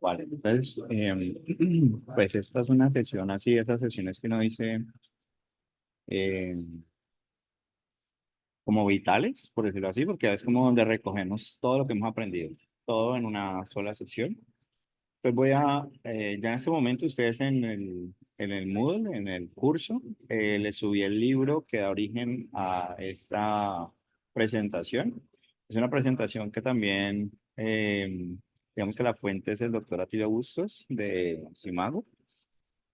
Vale, entonces, pues esta es una sesión así, esas sesiones que uno dice eh, como vitales, por decirlo así, porque es como donde recogemos todo lo que hemos aprendido, todo en una sola sesión. Pues ya en este momento ustedes en el Moodle, en el curso, les subí el libro que da origen a esta presentación. Es una presentación que también, digamos que la fuente es el doctor Atilio Bustos de Simago.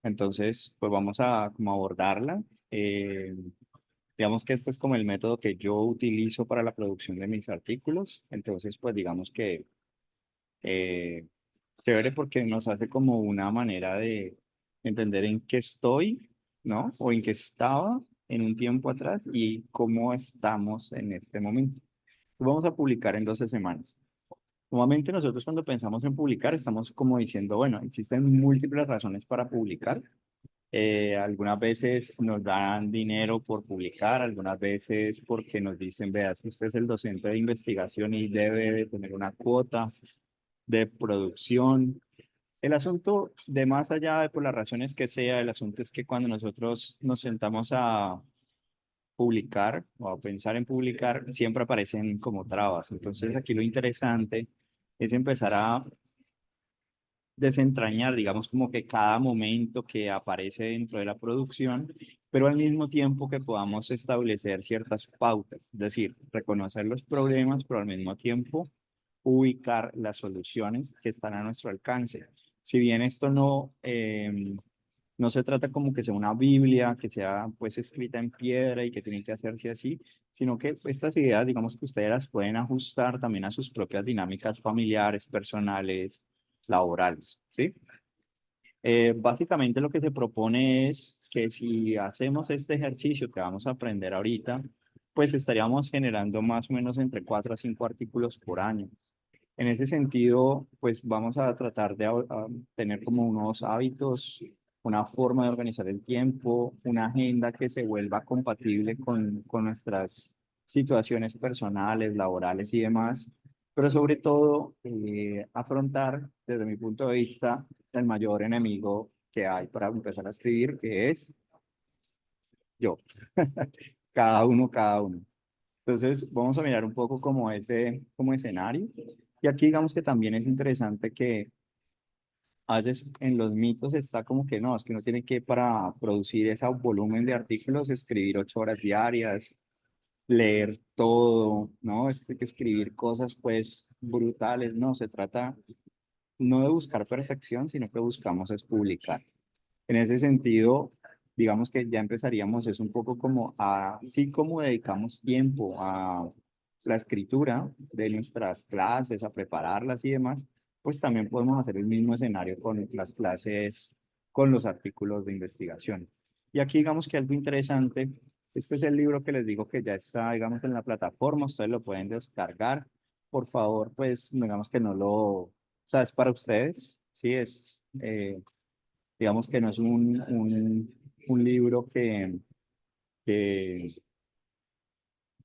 Entonces, pues vamos a como abordarla. Eh, digamos que este es como el método que yo utilizo para la producción de mis artículos. Entonces, pues digamos que eh, chévere porque nos hace como una manera de entender en qué estoy, ¿no? O en qué estaba en un tiempo atrás y cómo estamos en este momento. Vamos a publicar en 12 semanas. Normalmente nosotros cuando pensamos en publicar estamos como diciendo, bueno, existen múltiples razones para publicar. Algunas veces nos dan dinero por publicar, algunas veces porque nos dicen, vea, si usted es el docente de investigación y debe de tener una cuota de producción. El asunto, de más allá de por las razones que sea, el asunto es que cuando nosotros nos sentamos a publicar o a pensar en publicar, siempre aparecen como trabas. Entonces aquí lo interesante es empezar a desentrañar, digamos, como que cada momento que aparece dentro de la producción, pero al mismo tiempo que podamos establecer ciertas pautas, es decir, reconocer los problemas, pero al mismo tiempo ubicar las soluciones que están a nuestro alcance. Si bien esto no se trata como que sea una Biblia, que sea pues escrita en piedra y que tiene que hacerse así, sino que estas ideas, digamos que ustedes las pueden ajustar también a sus propias dinámicas familiares, personales, laborales, ¿sí? Básicamente lo que se propone es que si hacemos este ejercicio que vamos a aprender ahorita, pues estaríamos generando más o menos entre 4 a 5 artículos por año. En ese sentido, pues vamos a tratar de tener como unos hábitos, una forma de organizar el tiempo, una agenda que se vuelva compatible con nuestras situaciones personales, laborales y demás, pero sobre todo afrontar, desde mi punto de vista, el mayor enemigo que hay para empezar a escribir, que es yo. Cada uno, cada uno. Entonces, vamos a mirar un poco como ese como escenario. Y aquí digamos que también es interesante que a veces en los mitos está como que no, es que uno tiene que para producir ese volumen de artículos escribir 8 horas diarias, leer todo, ¿no? Que escribir cosas pues brutales, no, se trata no de buscar perfección, sino que buscamos es publicar. En ese sentido, digamos que ya empezaríamos, es un poco como así como dedicamos tiempo a la escritura de nuestras clases, a prepararlas y demás, pues también podemos hacer el mismo escenario con las clases, con los artículos de investigación. Y aquí digamos que algo interesante, este es el libro que les digo que ya está, digamos, en la plataforma, ustedes lo pueden descargar. Por favor, pues digamos que no lo, o sea, es para ustedes, sí, digamos que no es un libro que,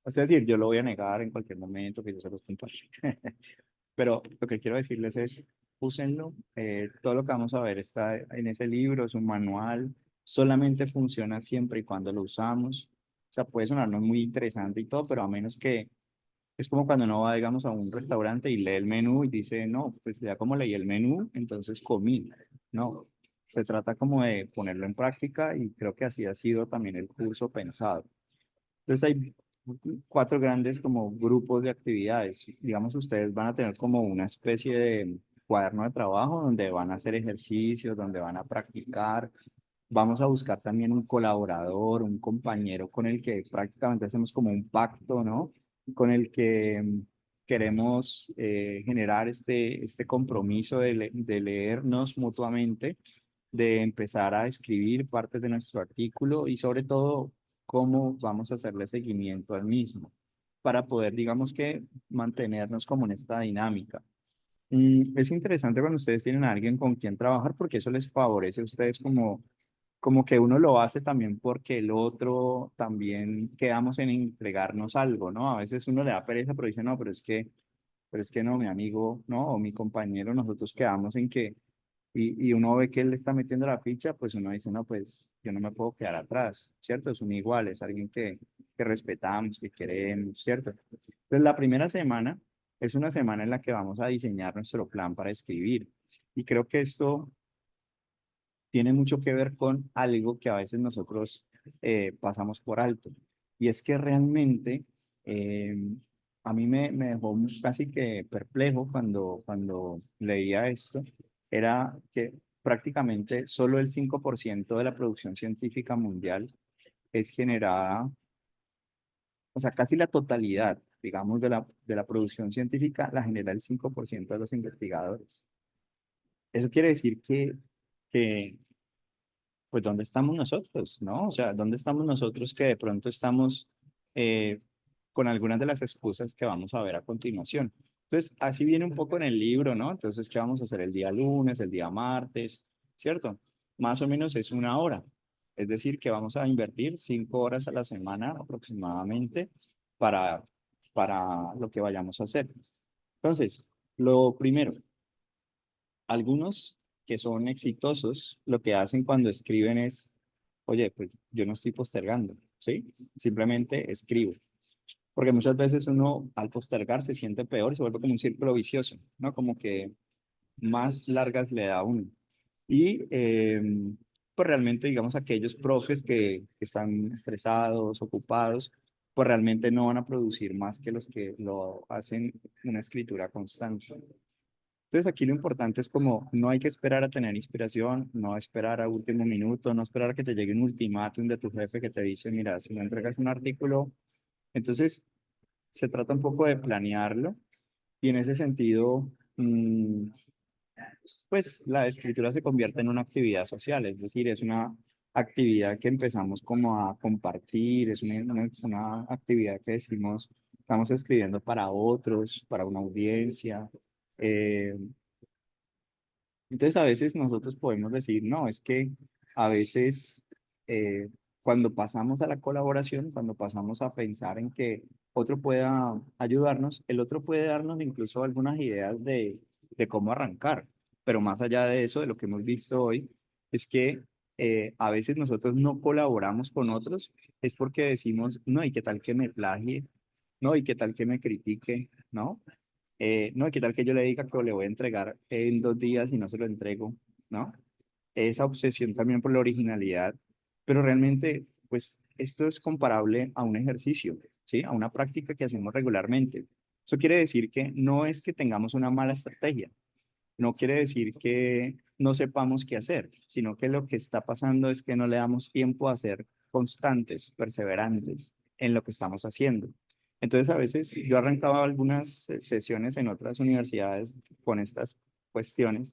es decir, yo lo voy a negar en cualquier momento que yo se los comparta. Pero lo que quiero decirles es, úsenlo. Todo lo que vamos a ver está en ese libro, es un manual. Solamente funciona siempre y cuando lo usamos. O sea, puede sonarnos muy interesante y todo, pero a menos que es como cuando uno va, digamos, a un restaurante y lee el menú y dice, no, pues ya como leí el menú, entonces comí. No, se trata como de ponerlo en práctica y creo que así ha sido también el curso pensado. Entonces hay 4 grandes como grupos de actividades. Digamos, ustedes van a tener como una especie de cuaderno de trabajo donde van a hacer ejercicios, donde van a practicar. Vamos a buscar también un colaborador, un compañero con el que prácticamente hacemos como un pacto, ¿no? Con el que queremos generar este compromiso de leernos mutuamente, de empezar a escribir partes de nuestro artículo y sobre todo cómo vamos a hacerle seguimiento al mismo. para poder, digamos que, mantenernos como en esta dinámica. Es interesante cuando ustedes tienen a alguien con quien trabajar porque eso les favorece a ustedes como que uno lo hace también porque el otro también quedamos en entregarnos algo, ¿no? A veces uno le da pereza, pero dice, no, pero es que no, mi amigo, no, o mi compañero, nosotros quedamos en que, y uno ve que él le está metiendo la ficha, pues uno dice, no, pues yo no me puedo quedar atrás, ¿cierto? Es un igual, es alguien que respetamos, que queremos, ¿cierto? Entonces, la primera semana es una semana en la que vamos a diseñar nuestro plan para escribir. Y creo que esto tiene mucho que ver con algo que a veces nosotros pasamos por alto. Y es que realmente eh, a mí me dejó casi que perplejo cuando leía esto, era que prácticamente solo el 5% de la producción científica mundial es generada, o sea, casi la totalidad, digamos, de la producción científica la genera el 5% de los investigadores. Eso quiere decir que pues ¿dónde estamos nosotros? ¿No? O sea, ¿dónde estamos nosotros que de pronto estamos eh, con algunas de las excusas que vamos a ver a continuación? Entonces, así viene un poco en el libro, ¿no? Entonces, ¿qué vamos a hacer el día lunes, el día martes? ¿Cierto? Más o menos es una hora. Es decir, que vamos a invertir 5 horas a la semana aproximadamente para, para lo que vayamos a hacer. Entonces, lo primero, algunos que son exitosos, lo que hacen cuando escriben es, oye, pues yo no estoy postergando, ¿sí? Simplemente escribo. Porque muchas veces uno al postergar se siente peor y se vuelve como un círculo vicioso, ¿no? Como que más largas le da a uno. Y pues realmente, digamos, aquellos profes que están estresados, ocupados, pues realmente no van a producir más que los que lo hacen una escritura constante. Entonces aquí lo importante es como no hay que esperar a tener inspiración, no esperar a último minuto, no esperar a que te llegue un ultimátum de tu jefe que te dice, mira, si no entregas un artículo, entonces se trata un poco de planearlo y en ese sentido, pues la escritura se convierte en una actividad social, es decir, es una actividad que empezamos como a compartir, es una actividad que decimos, estamos escribiendo para otros, para una audiencia. eh, entonces, a veces nosotros podemos decir, no, es que a veces eh, cuando pasamos a la colaboración, cuando pasamos a pensar en que otro pueda ayudarnos, el otro puede darnos incluso algunas ideas de cómo arrancar. Pero más allá de eso, de lo que hemos visto hoy, es que a veces nosotros no colaboramos con otros, es porque decimos, no, ¿y qué tal que me plagie? No, ¿y qué tal que me critique? ¿No? No, ¿qué tal que yo le diga que le voy a entregar en 2 días y no se lo entrego? ¿No? Esa obsesión también por la originalidad, pero realmente, pues esto es comparable a un ejercicio, ¿sí? A una práctica que hacemos regularmente. Eso quiere decir que no es que tengamos una mala estrategia, no quiere decir que no sepamos qué hacer, sino que lo que está pasando es que no le damos tiempo a ser constantes, perseverantes en lo que estamos haciendo. Entonces, a veces yo arrancaba algunas sesiones en otras universidades con estas cuestiones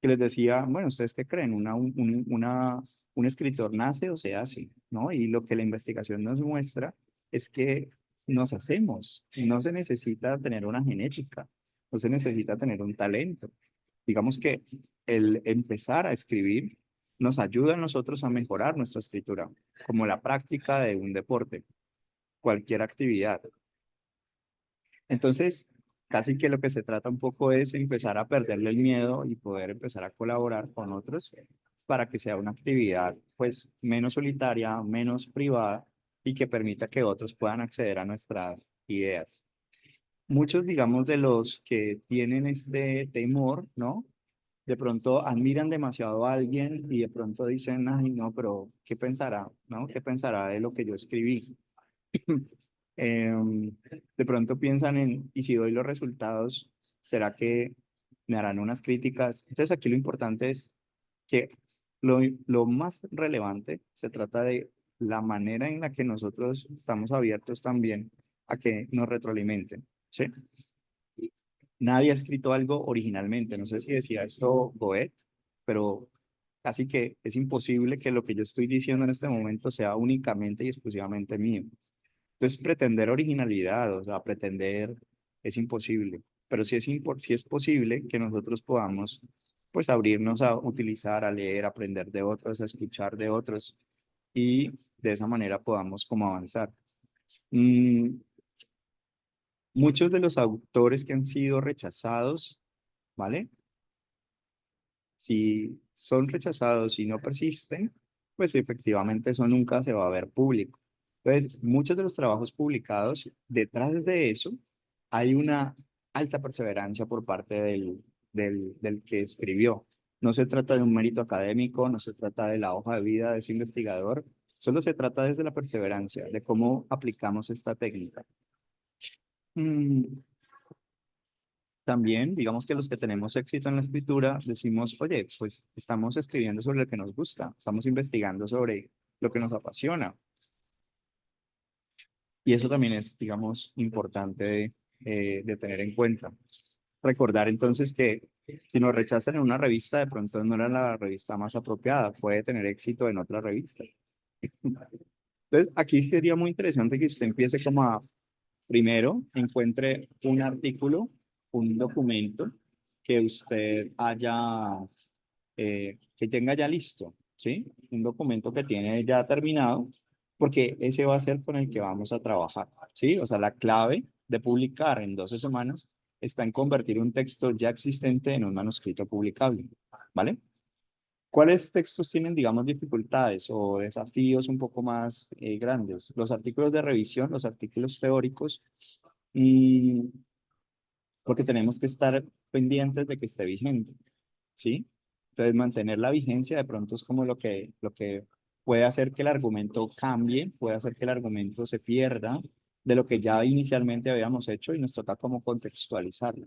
que les decía, bueno, ¿ustedes qué creen? Un escritor nace o se hace, ¿no? Y lo que la investigación nos muestra es que nos hacemos, no se necesita tener una genética, no se necesita tener un talento. Digamos que el empezar a escribir nos ayuda a nosotros a mejorar nuestra escritura, como la práctica de un deporte, cualquier actividad. Entonces, casi que lo que se trata un poco es empezar a perderle el miedo y poder empezar a colaborar con otros para que sea una actividad pues menos solitaria, menos privada y que permita que otros puedan acceder a nuestras ideas. Muchos, digamos, de los que tienen este temor, ¿no? De pronto admiran demasiado a alguien y de pronto dicen, ay, no, pero ¿qué pensará? ¿No? ¿Qué pensará de lo que yo escribí? De pronto piensan en, y si doy los resultados, ¿será que me harán unas críticas? Entonces aquí lo importante es que lo más relevante se trata de la manera en la que nosotros estamos abiertos también a que nos retroalimenten, ¿sí? Nadie ha escrito algo originalmente. No sé si decía esto Goethe, pero casi que es imposible que lo que yo estoy diciendo en este momento sea únicamente y exclusivamente mío. Entonces, pretender originalidad, o sea, pretender es imposible, pero sí es posible que nosotros podamos, pues, abrirnos a utilizar, a leer, aprender de otros, a escuchar de otros y de esa manera podamos como avanzar. Mm, muchos de los autores que han sido rechazados, ¿vale? Si son rechazados y no persisten, pues efectivamente eso nunca se va a ver público. Entonces, muchos de los trabajos publicados, detrás de eso, hay una alta perseverancia por parte del que escribió. No se trata de un mérito académico, no se trata de la hoja de vida de ese investigador, solo se trata desde la perseverancia, de cómo aplicamos esta técnica. Mm, también, digamos que los que tenemos éxito en la escritura, decimos, oye, pues estamos escribiendo sobre lo que nos gusta, estamos investigando sobre lo que nos apasiona. Y eso también es, digamos, importante de tener en cuenta. Recordar entonces que si nos rechazan en una revista, de pronto no era la revista más apropiada, puede tener éxito en otra revista. Entonces, aquí sería muy interesante que usted empiece como a, primero, encuentre un artículo, un documento que usted haya, que tenga ya listo, ¿sí? Un documento que tiene ya terminado, porque ese va a ser con el que vamos a trabajar, ¿sí? O sea, la clave de publicar en 12 semanas está en convertir un texto ya existente en un manuscrito publicable, ¿vale? ¿Cuáles textos tienen, digamos, dificultades o desafíos un poco más grandes? Los artículos de revisión, los artículos teóricos, y porque tenemos que estar pendientes de que esté vigente, ¿sí? Entonces, mantener la vigencia de pronto es como lo que puede hacer que el argumento cambie, puede hacer que el argumento se pierda de lo que ya inicialmente habíamos hecho y nos toca como contextualizarlo.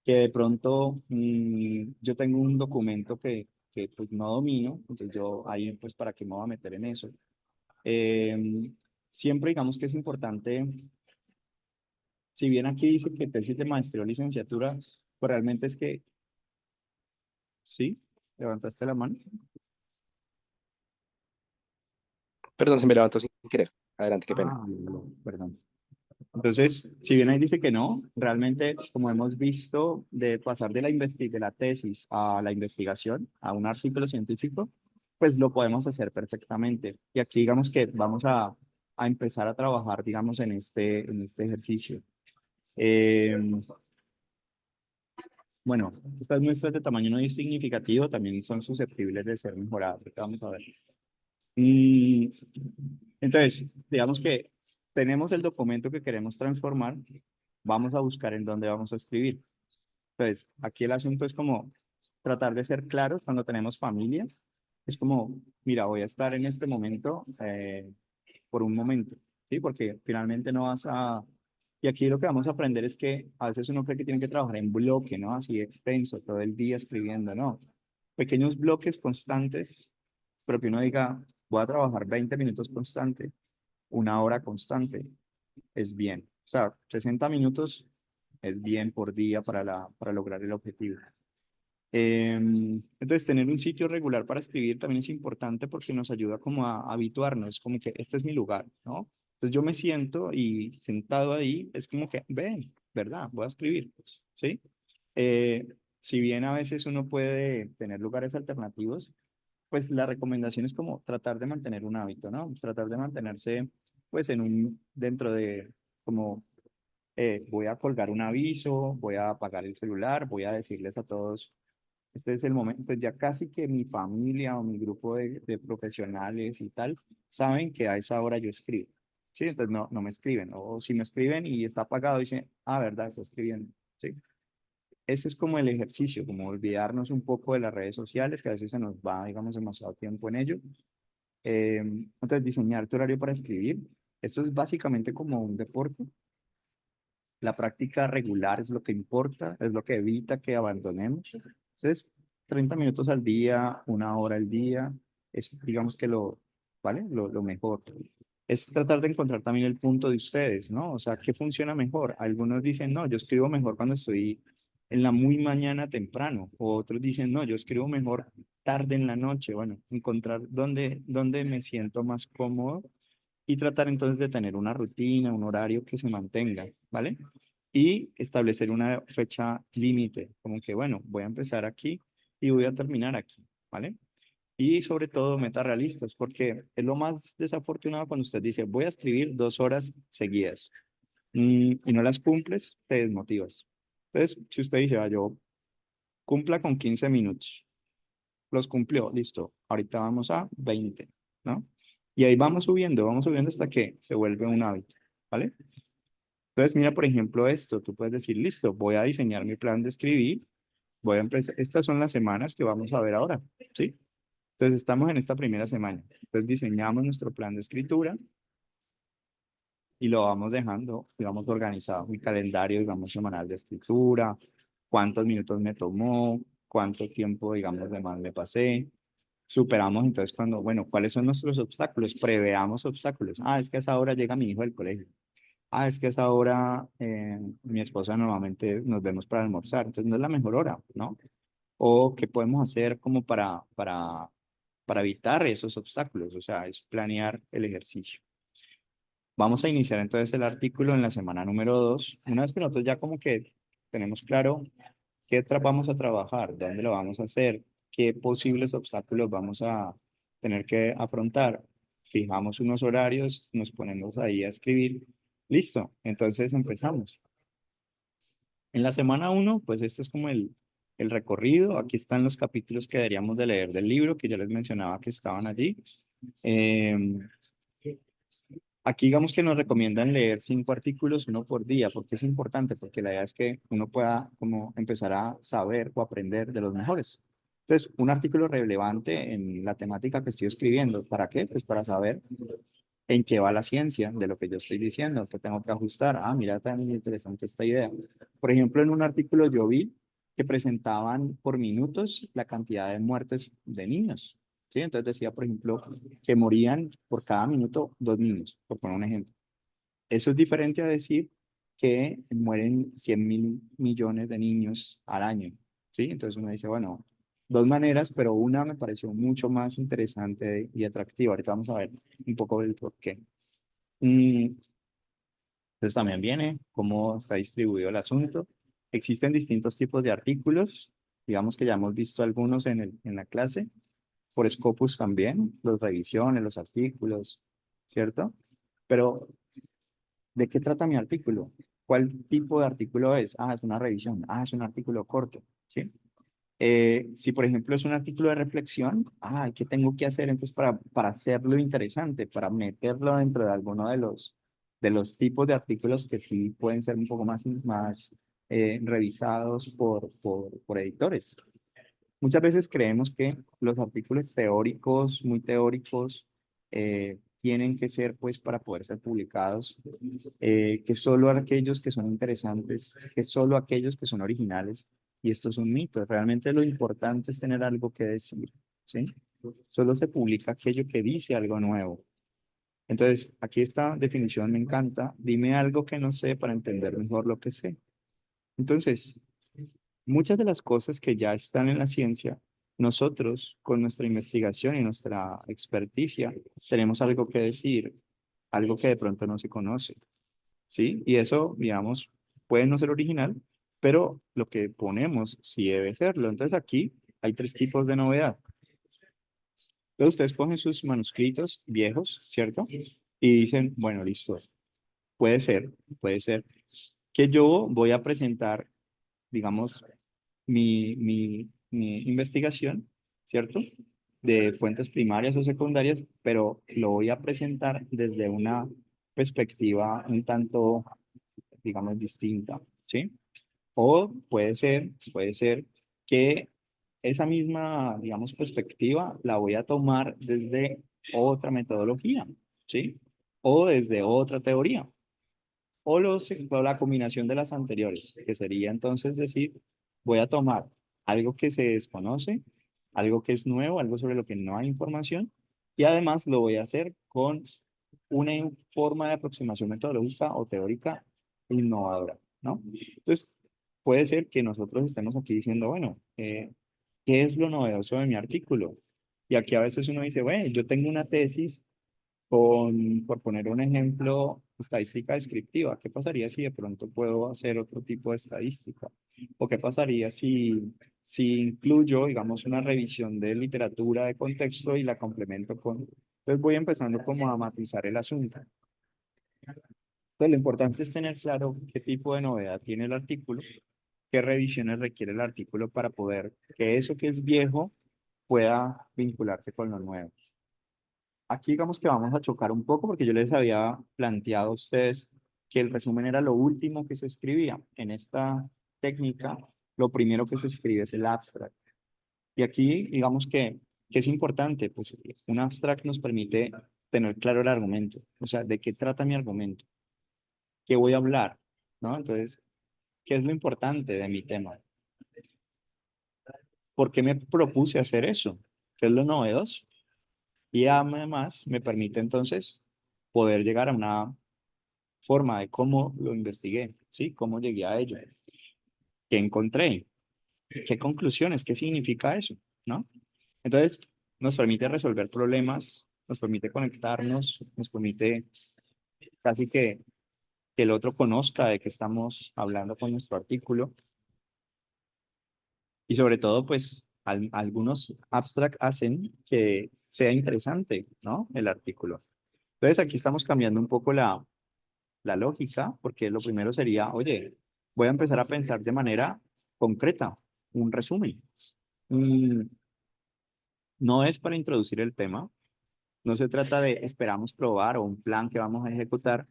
Que de pronto yo tengo un documento que pues no domino, entonces yo ahí pues para qué me voy a meter en eso. Em, siempre digamos que es importante, si bien aquí dice que tesis de maestría o licenciatura, pues realmente es que, sí, levantaste la mano. Perdón, se me levantó sin querer. Adelante, qué pena. No, perdón. Entonces, si bien ahí dice que no, realmente, como hemos visto, de pasar de de la tesis a la investigación, a un artículo científico, pues lo podemos hacer perfectamente. Y aquí digamos que vamos a empezar a trabajar, digamos, en este ejercicio. Eh, bueno, estas muestras de tamaño no significativo también son susceptibles de ser mejoradas. Ahorita vamos a ver. Mm, entonces, digamos que tenemos el documento que queremos transformar, vamos a buscar en dónde vamos a escribir. Entonces, aquí el asunto es como tratar de ser claros cuando tenemos familia. Es como, mira, voy a estar en este momento por un momento, ¿sí? Porque finalmente no vas a... Y aquí lo que vamos a aprender es que a veces uno cree que tiene que trabajar en bloque, ¿no? Así extenso, todo el día escribiendo, ¿no? Pequeños bloques constantes, pero que uno diga, voy a trabajar 20 minutos constante, una hora constante, es bien. O sea, 60 minutos es bien por día para lograr el objetivo. Entonces, tener un sitio regular para escribir también es importante porque nos ayuda como a habituarnos, como que este es mi lugar, ¿no? Entonces yo me siento y sentado ahí es como que, ven, ¿verdad? Voy a escribir, ¿sí? Eh, si bien a veces uno puede tener lugares alternativos, pues la recomendación es como tratar de mantener un hábito, ¿no? Tratar de mantenerse, pues, dentro de, como, voy a colgar un aviso, voy a apagar el celular, voy a decirles a todos, este es el momento, pues ya casi que mi familia o mi grupo de profesionales y tal, saben que a esa hora yo escribo, ¿sí? Entonces no me escriben, o si me escriben y está apagado, dicen, ah, verdad, está escribiendo, ¿sí? Ese es como el ejercicio, como olvidarnos un poco de las redes sociales, que a veces se nos va, digamos, demasiado tiempo en ello. Entonces, diseñar tu horario para escribir. Esto es básicamente como un deporte. La práctica regular es lo que importa, es lo que evita que abandonemos. Entonces, 30 minutos al día, una hora al día, es digamos que ¿vale? Lo mejor. Es tratar de encontrar también el punto de ustedes, ¿no? O sea, ¿qué funciona mejor? Algunos dicen, no, yo escribo mejor cuando estoy en la muy mañana temprano. O otros dicen, no, yo escribo mejor tarde en la noche. Bueno, encontrar dónde me siento más cómodo y tratar entonces de tener una rutina, un horario que se mantenga, ¿vale? Y establecer una fecha límite, como que, bueno, voy a empezar aquí y voy a terminar aquí, ¿vale? Y sobre todo metas realistas, porque es lo más desafortunado cuando usted dice, voy a escribir 2 horas seguidas y no las cumples, te desmotivas. Entonces, si usted dice, yo cumpla con 15 minutos, los cumplió, listo, ahorita vamos a 20, ¿no? Y ahí vamos subiendo hasta que se vuelve un hábito, ¿vale? Entonces, mira, por ejemplo, esto, tú puedes decir, listo, voy a diseñar mi plan de escribir, voy a empezar, estas son las semanas que vamos a ver ahora, ¿sí? Entonces, estamos en esta primera semana. Entonces, diseñamos nuestro plan de escritura y lo vamos dejando, digamos, organizado. Mi calendario, digamos, semanal de escritura, cuántos minutos me tomó, cuánto tiempo, digamos, de más me pasé. Superamos entonces cuando, bueno, ¿cuáles son nuestros obstáculos? Preveamos obstáculos. Ah, es que a esa hora llega mi hijo del colegio. Ah, es que a esa hora mi esposa normalmente nos vemos para almorzar. Entonces no es la mejor hora, ¿no? O qué podemos hacer como para evitar esos obstáculos. O sea, es planear el ejercicio. Vamos a iniciar entonces el artículo en la semana número 2. Una vez que nosotros ya como que tenemos claro qué vamos a trabajar, dónde lo vamos a hacer, qué posibles obstáculos vamos a tener que afrontar. Fijamos unos horarios, nos ponemos ahí a escribir. Listo, entonces empezamos. En la semana 1, pues este es como el recorrido. Aquí están los capítulos que deberíamos de leer del libro, que ya les mencionaba que estaban allí. Em, Aquí digamos que nos recomiendan leer 5 artículos, uno por día. ¿Por qué es importante? Porque la idea es que uno pueda como empezar a saber o aprender de los mejores. Entonces, un artículo relevante en la temática que estoy escribiendo. ¿Para qué? Pues para saber en qué va la ciencia de lo que yo estoy diciendo, que tengo que ajustar. Ah, mira, también interesante esta idea. Por ejemplo, en un artículo yo vi que presentaban por minutos la cantidad de muertes de niños. ¿Sí? Entonces decía, por ejemplo, que morían por cada minuto 2 niños, por poner un ejemplo. Eso es diferente a decir que mueren 100.000 millones de niños al año. ¿Sí? Entonces uno dice, bueno, dos maneras, pero una me pareció mucho más interesante y atractiva. Ahorita vamos a ver un poco del por qué. Mm, Entonces también viene cómo está distribuido el asunto. Existen distintos tipos de artículos. Digamos que ya hemos visto algunos en la clase. Por Scopus también, las revisiones, los artículos, ¿cierto? Pero, ¿de qué trata mi artículo? ¿Cuál tipo de artículo es? Ah, es una revisión. Ah, es un artículo corto, ¿sí? Si, por ejemplo, es un artículo de reflexión, ¿qué tengo que hacer entonces para hacerlo interesante, para meterlo dentro de alguno de los tipos de artículos que sí pueden ser un poco más revisados por editores? Muchas veces creemos que los artículos teóricos, muy teóricos, tienen que ser, pues, para poder ser publicados, que solo aquellos que son interesantes, que solo aquellos que son originales, y esto es un mito. Realmente lo importante es tener algo que decir, ¿sí? Solo se publica aquello que dice algo nuevo. Entonces, aquí esta definición me encanta. Dime algo que no sé para entender mejor lo que sé. Entonces, muchas de las cosas que ya están en la ciencia, nosotros con nuestra investigación y nuestra experticia tenemos algo que decir, algo que de pronto no se conoce, ¿sí? Y eso, digamos, puede no ser original, pero lo que ponemos sí debe serlo. Entonces aquí hay 3 tipos de novedad. Entonces ustedes cogen sus manuscritos viejos, ¿cierto? Y dicen, bueno, listo, puede ser que yo voy a presentar, digamos, mi investigación, ¿cierto? De fuentes primarias o secundarias, pero lo voy a presentar desde una perspectiva un tanto, digamos, distinta, ¿sí? O puede ser que esa misma, digamos, perspectiva la voy a tomar desde otra metodología, ¿sí? O desde otra teoría o la combinación de las anteriores, que sería entonces decir, voy a tomar algo que se desconoce, algo que es nuevo, algo sobre lo que no hay información, y además lo voy a hacer con una forma de aproximación metodológica o teórica innovadora, ¿no? Entonces, puede ser que nosotros estemos aquí diciendo, bueno, ¿qué es lo novedoso de mi artículo? Y aquí a veces uno dice, bueno, yo tengo una tesis por poner un ejemplo, estadística descriptiva. ¿Qué pasaría si de pronto puedo hacer otro tipo de estadística? ¿O qué pasaría si incluyo, digamos, una revisión de literatura de contexto y la complemento con... Entonces voy empezando como a matizar el asunto. Entonces lo importante es tener claro qué tipo de novedad tiene el artículo, qué revisiones requiere el artículo para poder que eso que es viejo pueda vincularse con lo nuevo. Aquí digamos que vamos a chocar un poco porque yo les había planteado a ustedes que el resumen era lo último que se escribía. En esta técnica, lo primero que se escribe es el abstract. Y aquí digamos que es importante, pues un abstract nos permite tener claro el argumento, o sea, de qué trata mi argumento, qué voy a hablar, ¿no? Entonces, ¿qué es lo importante de mi tema? ¿Por qué me propuse hacer eso? ¿Qué es lo novedoso? Y además me permite entonces poder llegar a una forma de cómo lo investigué, ¿sí? Cómo llegué a ello, qué encontré, qué conclusiones, qué significa eso, ¿no? Entonces, nos permite resolver problemas, nos permite conectarnos, nos permite casi que el otro conozca de qué estamos hablando con nuestro artículo y sobre todo, pues, algunos abstract hacen que sea interesante, ¿no? El artículo. Entonces, aquí estamos cambiando un poco la lógica, porque lo primero sería, oye, voy a empezar a pensar de manera concreta, un resumen. Mm, no es para introducir el tema, no se trata de esperamos probar o un plan que vamos a ejecutar,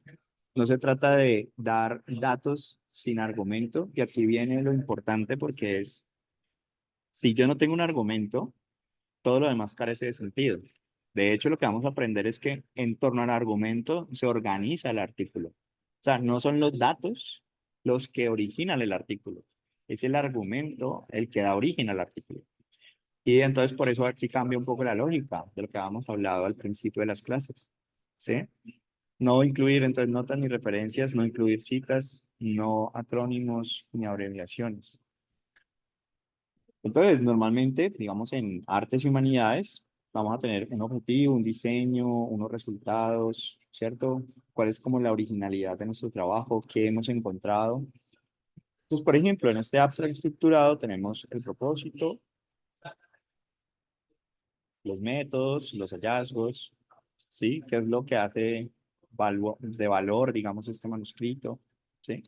no se trata de dar datos sin argumento, y aquí viene lo importante porque es, si yo no tengo un argumento, todo lo demás carece de sentido. De hecho, lo que vamos a aprender es que en torno al argumento se organiza el artículo. O sea, no son los datos los que originan el artículo, es el argumento el que da origen al artículo. Y entonces por eso aquí cambia un poco la lógica de lo que habíamos hablado al principio de las clases. ¿Sí? No incluir entonces notas ni referencias, no incluir citas, no acrónimos ni abreviaciones. Entonces, normalmente, digamos, en artes y humanidades, vamos a tener un objetivo, un diseño, unos resultados, ¿cierto? ¿Cuál es como la originalidad de nuestro trabajo? ¿Qué hemos encontrado? Entonces, por ejemplo, en este abstract estructurado tenemos el propósito, los métodos, los hallazgos, ¿sí? ¿Qué es lo que hace de valor, digamos, este manuscrito? ¿Sí?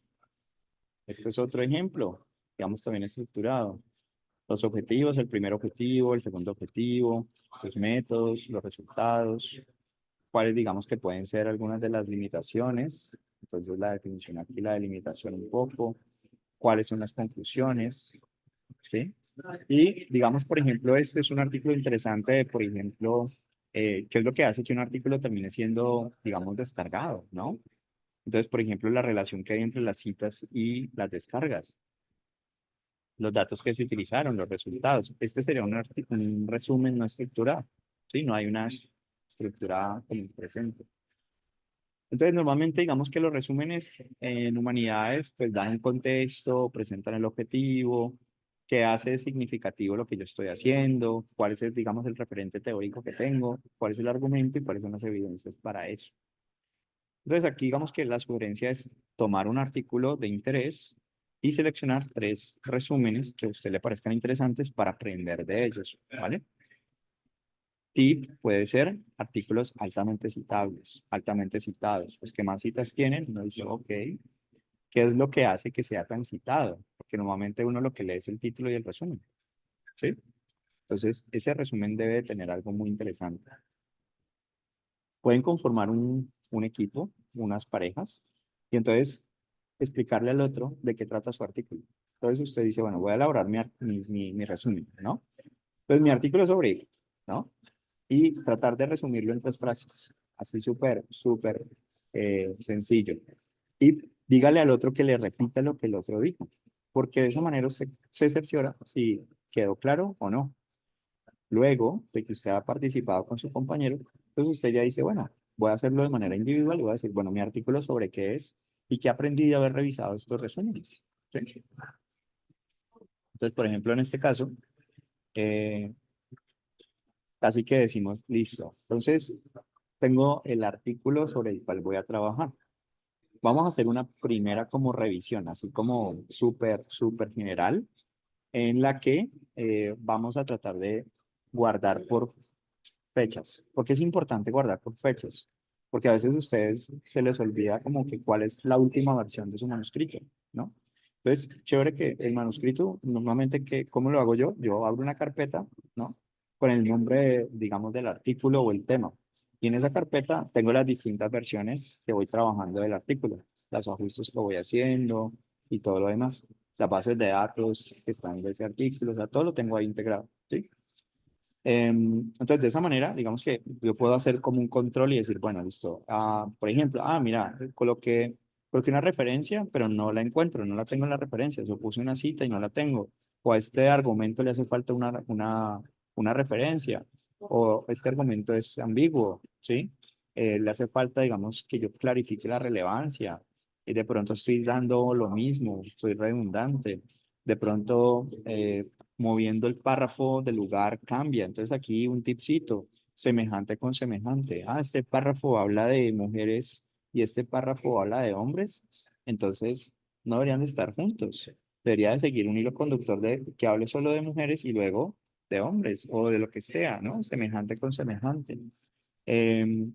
Este es otro ejemplo, digamos, también estructurado. Los objetivos, el primer objetivo, el segundo objetivo, los métodos, los resultados, cuáles digamos que pueden ser algunas de las limitaciones. Entonces la definición aquí, la delimitación un poco, cuáles son las conclusiones, ¿sí? Y digamos, por ejemplo, este es un artículo interesante de, por ejemplo, qué es lo que hace que un artículo termine siendo, digamos, descargado, ¿no? Entonces, por ejemplo, la relación que hay entre las citas y las descargas, los datos que se utilizaron, los resultados. Este sería un resumen no estructurado, ¿sí? No hay una estructura como presente. Entonces, normalmente digamos que los resúmenes en humanidades pues dan un contexto, presentan el objetivo, qué hace significativo lo que yo estoy haciendo, cuál es el, digamos, el referente teórico que tengo, cuál es el argumento y cuáles son las evidencias para eso. Entonces, aquí digamos que la sugerencia es tomar un artículo de interés y seleccionar 3 resúmenes que a usted le parezcan interesantes para aprender de ellos, ¿vale? Y puede ser artículos altamente citables, altamente citados. Los que más citas tienen, uno dice, ok, ¿qué es lo que hace que sea tan citado? Porque normalmente uno lo que lee es el título y el resumen, ¿sí? Entonces, ese resumen debe tener algo muy interesante. Pueden conformar un equipo, unas parejas, y entonces explicarle al otro de qué trata su artículo. Entonces usted dice, bueno, voy a elaborar mi resumen, ¿no? Entonces mi artículo es sobre, ¿no? Y tratar de resumirlo en 3 frases, así súper sencillo. Y dígale al otro que le repita lo que el otro dijo, porque de esa manera usted se cerciora si quedó claro o no. Luego de que usted ha participado con su compañero, pues usted ya dice, bueno, voy a hacerlo de manera individual y voy a decir, bueno, mi artículo sobre qué es y qué aprendí de haber revisado estos resúmenes. ¿Sí? Entonces, por ejemplo, en este caso, eh, casi que decimos, listo. Entonces, tengo el artículo sobre el cual voy a trabajar. Vamos a hacer una primera como revisión, así como súper general, en la que vamos a tratar de guardar por fechas. ¿Por qué es importante guardar por fechas? Porque a veces a ustedes se les olvida como que cuál es la última versión de su manuscrito, ¿no? Entonces, chévere que el manuscrito, normalmente, ¿cómo lo hago yo? Yo abro una carpeta, ¿no? Con el nombre, digamos, del artículo o el tema. Y en esa carpeta tengo las distintas versiones que voy trabajando del artículo, los ajustes que voy haciendo y todo lo demás. Las bases de datos que están en ese artículo, o sea, todo lo tengo ahí integrado, ¿sí? Entonces, de esa manera, digamos que yo puedo hacer como un control y decir, bueno, listo. Por ejemplo, mira, coloqué una referencia, pero no la encuentro, no la tengo en la referencia. Yo puse una cita y no la tengo. O a este argumento le hace falta una referencia. O este argumento es ambiguo, ¿sí? Le hace falta, digamos, que yo clarifique la relevancia. Y de pronto estoy dando lo mismo, soy redundante. De pronto, moviendo el párrafo del lugar cambia. Entonces aquí un tipcito, semejante con semejante. Este párrafo habla de mujeres y este párrafo habla de hombres. Entonces no deberían de estar juntos. Debería de seguir un hilo conductor que hable solo de mujeres y luego de hombres o de lo que sea, ¿no? Semejante con semejante. Em,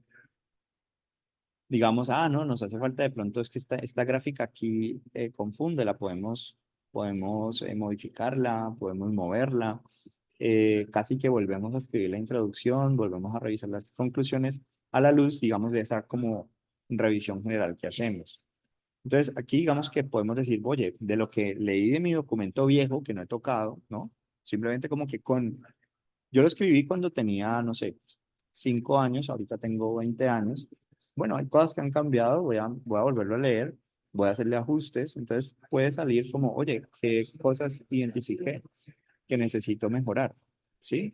digamos, no, nos hace falta de pronto es que esta gráfica aquí confunde, podemos modificarla, podemos moverla, casi que volvemos a escribir la introducción, volvemos a revisar las conclusiones a la luz, digamos, de esa como revisión general que hacemos. Entonces, aquí digamos que podemos decir, oye, de lo que leí de mi documento viejo que no he tocado, ¿no? Simplemente como que yo lo escribí cuando tenía, no sé, 5 años, ahorita tengo 20 años. Bueno, hay cosas que han cambiado, voy a volverlo a leer, voy a hacerle ajustes, entonces puede salir como, oye, ¿qué cosas identifiqué que necesito mejorar? ¿Sí?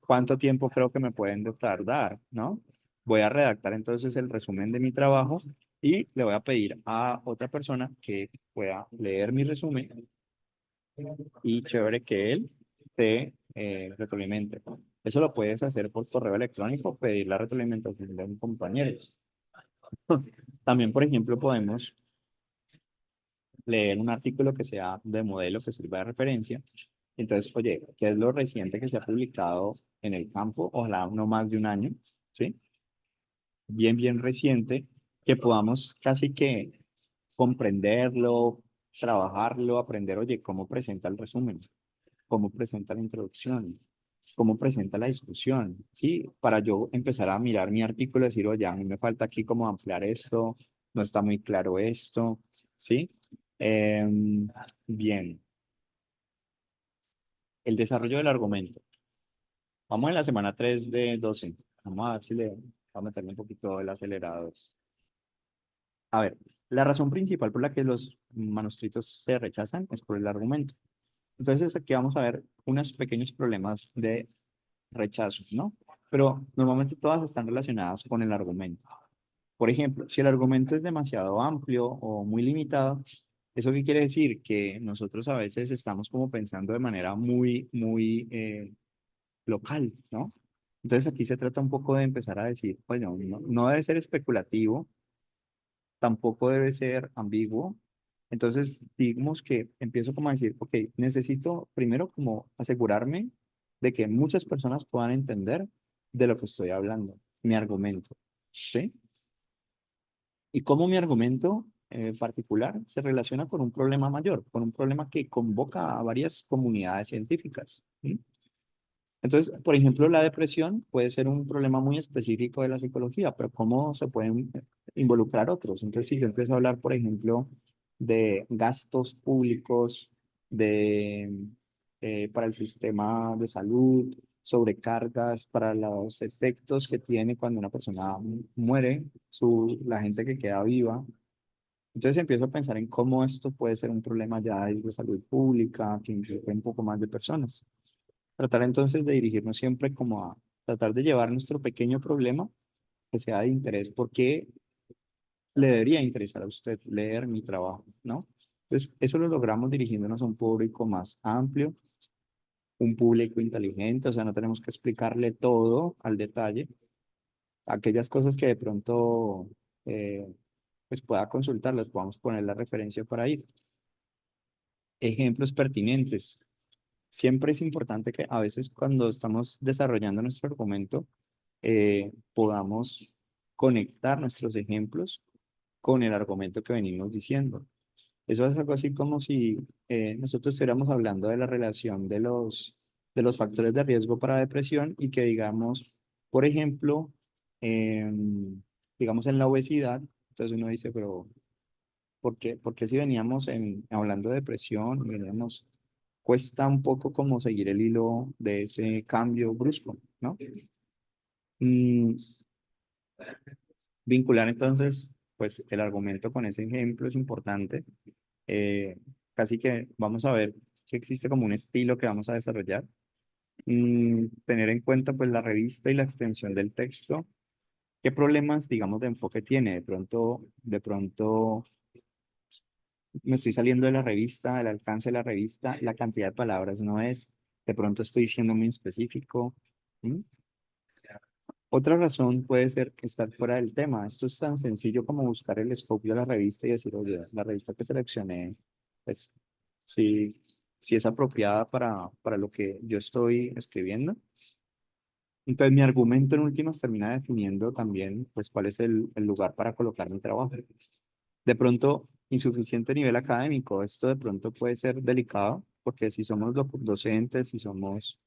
¿Cuánto tiempo creo que me pueden tardar? ¿No? Voy a redactar entonces el resumen de mi trabajo y le voy a pedir a otra persona que pueda leer mi resumen y chévere que él te retroalimente. Eso lo puedes hacer por correo electrónico, pedir la retroalimentación de un compañero. También, por ejemplo, podemos leer un artículo que sea de modelo, que sirva de referencia. Entonces, oye, ¿qué es lo reciente que se ha publicado en el campo? Ojalá no más de un año, ¿sí? Bien reciente, que podamos casi que comprenderlo, trabajarlo, aprender, oye, cómo presenta el resumen, cómo presenta la introducción, cómo presenta la discusión, ¿sí? Para yo empezar a mirar mi artículo y decir, oye, a mí me falta aquí cómo ampliar esto, no está muy claro esto, ¿sí? Bien, el desarrollo del argumento. Vamos en la semana 3 de 12. Vamos a ver si le vamos a meterle un poquito el acelerador. A ver, la razón principal por la que los manuscritos se rechazan es por el argumento. Entonces aquí vamos a ver unos pequeños problemas de rechazo, ¿no? Pero normalmente todas están relacionadas con el argumento. Por ejemplo, si el argumento es demasiado amplio o muy limitado, ¿eso qué quiere decir? Que nosotros a veces estamos como pensando de manera muy local, ¿no? Entonces aquí se trata un poco de empezar a decir, bueno, no debe ser especulativo, tampoco debe ser ambiguo. Entonces, digamos que empiezo como a decir, ok, necesito primero como asegurarme de que muchas personas puedan entender de lo que estoy hablando, mi argumento, ¿sí? Y cómo mi argumento particular se relaciona con un problema mayor, con un problema que convoca a varias comunidades científicas. ¿Sí? Entonces, por ejemplo, la depresión puede ser un problema muy específico de la psicología, pero ¿cómo se pueden involucrar otros? Entonces, si yo empiezo a hablar, por ejemplo, de gastos públicos, para el sistema de salud, sobrecargas para los efectos que tiene cuando una persona muere, la gente que queda viva. Entonces empiezo a pensar en cómo esto puede ser un problema ya de salud pública, que implique un poco más de personas. Tratar entonces de dirigirnos siempre como a tratar de llevar nuestro pequeño problema que sea de interés, porque le debería interesar a usted leer mi trabajo, ¿no? Entonces, eso lo logramos dirigiéndonos a un público más amplio, un público inteligente, o sea, no tenemos que explicarle todo al detalle. aquellas cosas que de pronto pues pueda consultar, les podamos poner la referencia para ir. Ejemplos pertinentes. Siempre es importante que a veces cuando estamos desarrollando nuestro argumento, podamos conectar nuestros ejemplos con el argumento que venimos diciendo. Eso es algo así como si nosotros estuviéramos hablando de la relación de los factores de riesgo para depresión y que digamos, por ejemplo, digamos en la obesidad, entonces uno dice, pero por qué si veníamos hablando de depresión, veníamos, cuesta un poco como seguir el hilo de ese cambio brusco, ¿no? Mm, vincular entonces, pues el argumento con ese ejemplo es importante. Eh, Casi que vamos a ver que existe como un estilo que vamos a desarrollar. Tener en cuenta pues la revista y la extensión del texto. ¿Qué problemas, digamos, de enfoque tiene? De pronto me estoy saliendo de la revista, el alcance de la revista, la cantidad de palabras no es, de pronto estoy siendo muy específico. ¿Mm? Otra razón puede ser estar fuera del tema. Esto es tan sencillo como buscar el scope de la revista y decir, oye, la revista que seleccioné, pues sí, sí es apropiada para lo que yo estoy escribiendo. Entonces, mi argumento en últimas termina definiendo también, pues, cuál es el lugar para colocar mi trabajo. De pronto, insuficiente nivel académico. Esto de pronto puede ser delicado, porque si somos docentes, si somos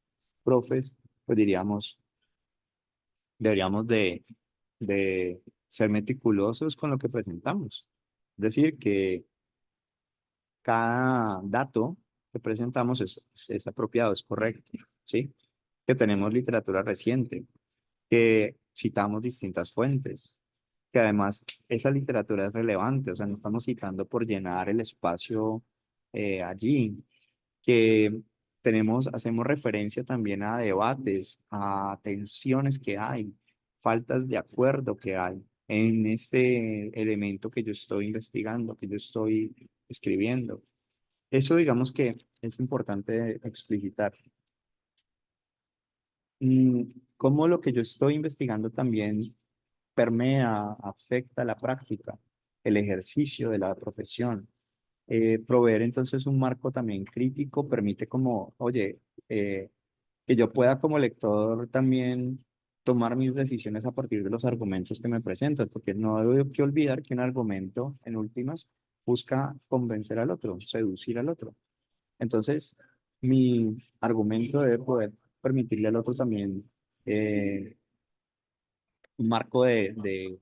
profes, pues diríamos, deberíamos de ser meticulosos con lo que presentamos. Es decir, que cada dato que presentamos es apropiado, es correcto, ¿sí? Que tenemos literatura reciente, que citamos distintas fuentes, que además esa literatura es relevante, o sea, no estamos citando por llenar el espacio allí, que hacemos referencia también a debates, a tensiones que hay, faltas de acuerdo que hay en este elemento que yo estoy investigando, que yo estoy escribiendo. Eso digamos que es importante explicitar. Mm, Cómo lo que yo estoy investigando también permea, afecta la práctica, el ejercicio de la profesión. Proveer entonces un marco también crítico permite como, oye, que yo pueda como lector también tomar mis decisiones a partir de los argumentos que me presentan, porque no debo que olvidar que un argumento, en últimas, busca convencer al otro, seducir al otro. Entonces, mi argumento debe poder permitirle al otro también un marco de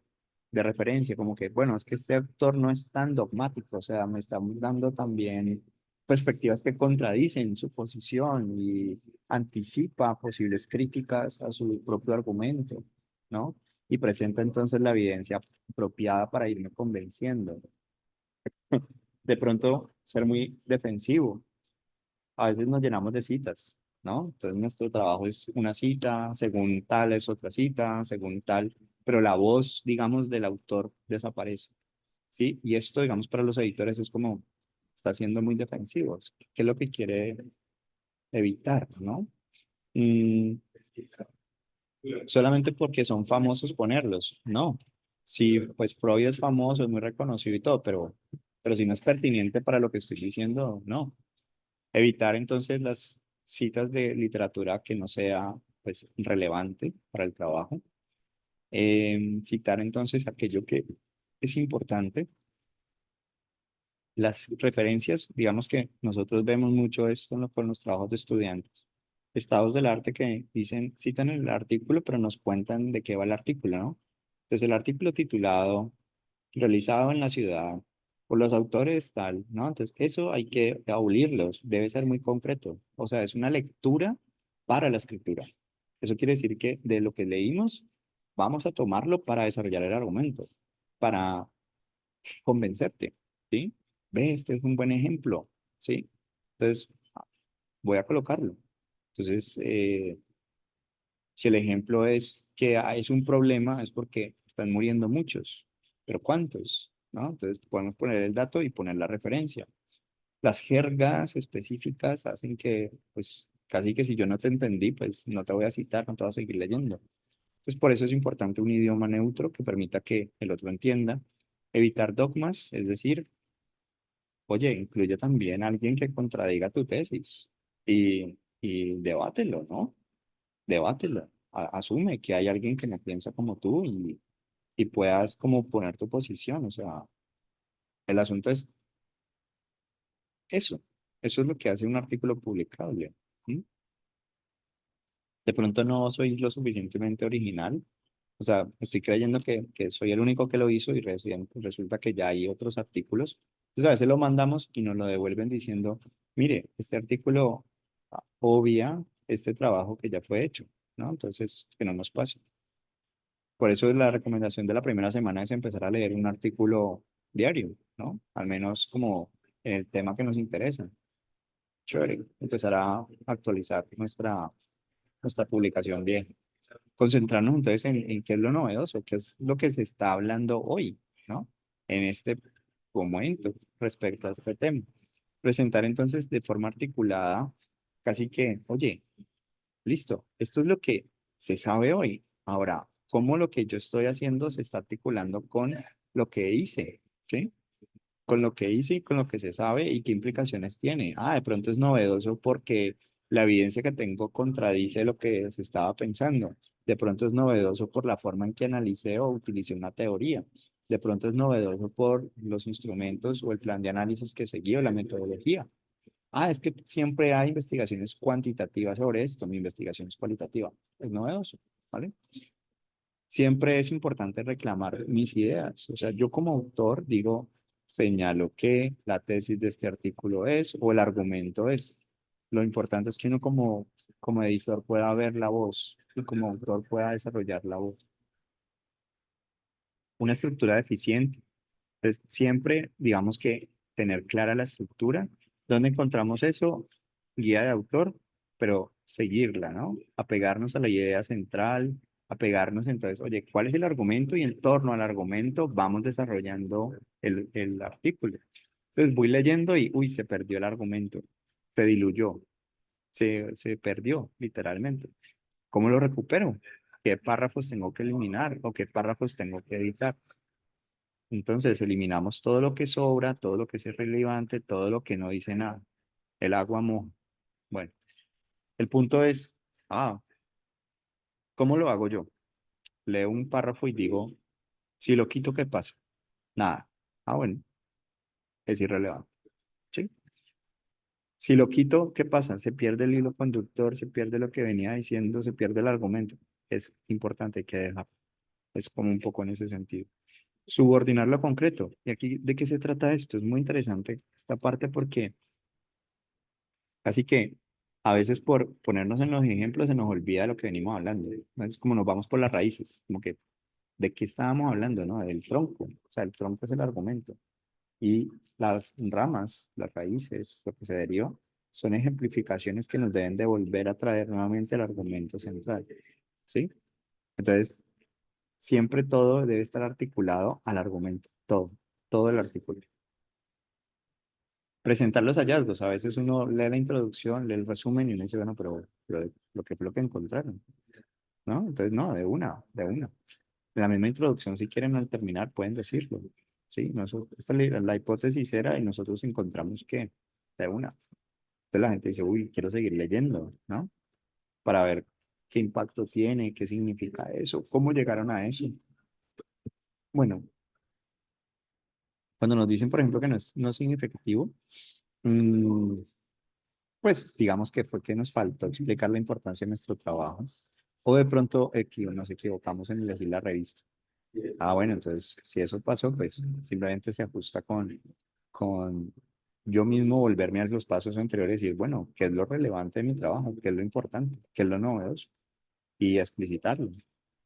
referencia, como que, bueno, es que este autor no es tan dogmático, o sea, me está dando también perspectivas que contradicen su posición y anticipa posibles críticas a su propio argumento, ¿no? Y presenta entonces la evidencia apropiada para irme convenciendo. De pronto, ser muy defensivo. A veces nos llenamos de citas, ¿no? Entonces nuestro trabajo es una cita, según tal es otra cita, según tal, pero la voz, digamos, del autor desaparece, ¿sí? Y esto, digamos, para los editores es como, está siendo muy defensivo, ¿qué es lo que quiere evitar, ¿no? Mm, Solamente porque son famosos ponerlos, no. Sí, pues Freud es famoso, es muy reconocido y todo, pero si no es pertinente para lo que estoy diciendo, no. Evitar entonces las citas de literatura que no sea pues relevante para el trabajo. Citar entonces aquello que es importante. Las referencias, digamos que nosotros vemos mucho esto con los trabajos de estudiantes. Estados del arte que dicen, citan el artículo, pero nos cuentan de qué va el artículo, ¿no? Entonces el artículo titulado, realizado en la ciudad, por los autores tal, ¿no? Entonces eso hay que abolirlos, debe ser muy concreto. O sea, es una lectura para la escritura. Eso quiere decir que de lo que leímos, vamos a tomarlo para desarrollar el argumento, para convencerte, ¿sí? Ve, este es un buen ejemplo, ¿sí? Entonces, voy a colocarlo. Entonces, si el ejemplo es que es un problema, es porque están muriendo muchos, pero ¿cuántos? ¿No? Entonces, podemos poner el dato y poner la referencia. Las jergas específicas hacen que, pues, casi que si yo no te entendí, pues no te voy a citar, no te voy a seguir leyendo. Entonces, por eso es importante un idioma neutro que permita que el otro entienda. Evitar dogmas, es decir, oye, incluye también a alguien que contradiga tu tesis y debátelo, ¿no? Debátelo. Asume que hay alguien que no piensa como tú y puedas como poner tu posición. O sea, el asunto es eso. Eso es lo que hace un artículo publicable. ¿Sí? De pronto no soy lo suficientemente original. O sea, estoy creyendo que soy el único que lo hizo y resulta que ya hay otros artículos. Entonces a veces lo mandamos y nos lo devuelven diciendo, mire, este artículo obvia este trabajo que ya fue hecho, ¿no? Entonces, que no nos pase. Por eso la recomendación de la primera semana es empezar a leer un artículo diario, ¿no? Al menos como en el tema que nos interesa. Chévere, empezar a actualizar nuestra publicación vieja. Concentrarnos entonces en qué es lo novedoso, qué es lo que se está hablando hoy, ¿no? En este momento respecto a este tema. Presentar entonces de forma articulada, casi que, oye, listo, esto es lo que se sabe hoy. Ahora, ¿cómo lo que yo estoy haciendo se está articulando con lo que hice? ¿Sí? Con lo que hice y con lo que se sabe y qué implicaciones tiene. Ah, de pronto es novedoso porque la evidencia que tengo contradice lo que se estaba pensando. De pronto es novedoso por la forma en que analicé o utilicé una teoría. De pronto es novedoso por los instrumentos o el plan de análisis que seguí o la metodología. Ah, es que siempre hay investigaciones cuantitativas sobre esto. Mi investigación es cualitativa. Es novedoso, ¿vale? Siempre es importante reclamar mis ideas. O sea, yo como autor digo, señalo que la tesis de este artículo es o el argumento es. Lo importante es que uno como editor pueda ver la voz y como autor pueda desarrollar la voz. Una estructura deficiente. Entonces, siempre, digamos que tener clara la estructura. ¿Dónde encontramos eso? Guía de autor, pero seguirla, ¿no? Apegarnos a la idea central, apegarnos entonces, oye, ¿cuál es el argumento? Y en torno al argumento vamos desarrollando el artículo. Entonces voy leyendo y, uy, se perdió el argumento, se diluyó, se perdió, literalmente. ¿Cómo lo recupero? ¿Qué párrafos tengo que eliminar o qué párrafos tengo que editar? Entonces eliminamos todo lo que sobra, todo lo que es irrelevante, todo lo que no dice nada. El agua moja. Bueno, el punto es, ¿cómo lo hago yo? Leo un párrafo y digo, si lo quito, ¿qué pasa? Nada. Bueno, es irrelevante. ¿Sí? Si lo quito, ¿qué pasa? Se pierde el hilo conductor, se pierde lo que venía diciendo, se pierde el argumento. Es importante que dejar. Es como un poco en ese sentido. Subordinar lo concreto. ¿Y aquí de qué se trata esto? Es muy interesante esta parte porque así que a veces por ponernos en los ejemplos se nos olvida de lo que venimos hablando. Es como nos vamos por las raíces, como que de qué estábamos hablando, ¿no? Del tronco. O sea, el tronco es el argumento. Y las ramas, las raíces, lo que se deriva, son ejemplificaciones que nos deben de volver a traer nuevamente el argumento central. ¿Sí? Entonces, siempre todo debe estar articulado al argumento. Todo el artículo. Presentar los hallazgos. A veces uno lee la introducción, lee el resumen y uno dice, bueno, pero lo que fue lo que encontraron, ¿no? Entonces, no, de una. En la misma introducción, si quieren al terminar, pueden decirlo. Sí, esta es la hipótesis era y nosotros encontramos que de una. Entonces la gente dice, uy, quiero seguir leyendo, ¿no? Para ver qué impacto tiene, qué significa eso, cómo llegaron a eso. Bueno, cuando nos dicen, por ejemplo, que no es significativo, mm, pues digamos que fue que nos faltó explicar la importancia de nuestro trabajo. O de pronto nos equivocamos en elegir la revista. Bueno, entonces si eso pasó, pues simplemente se ajusta con yo mismo volverme a los pasos anteriores y decir, bueno, ¿qué es lo relevante de mi trabajo? ¿Qué es lo importante? ¿Qué es lo novedoso? Y explicitarlo,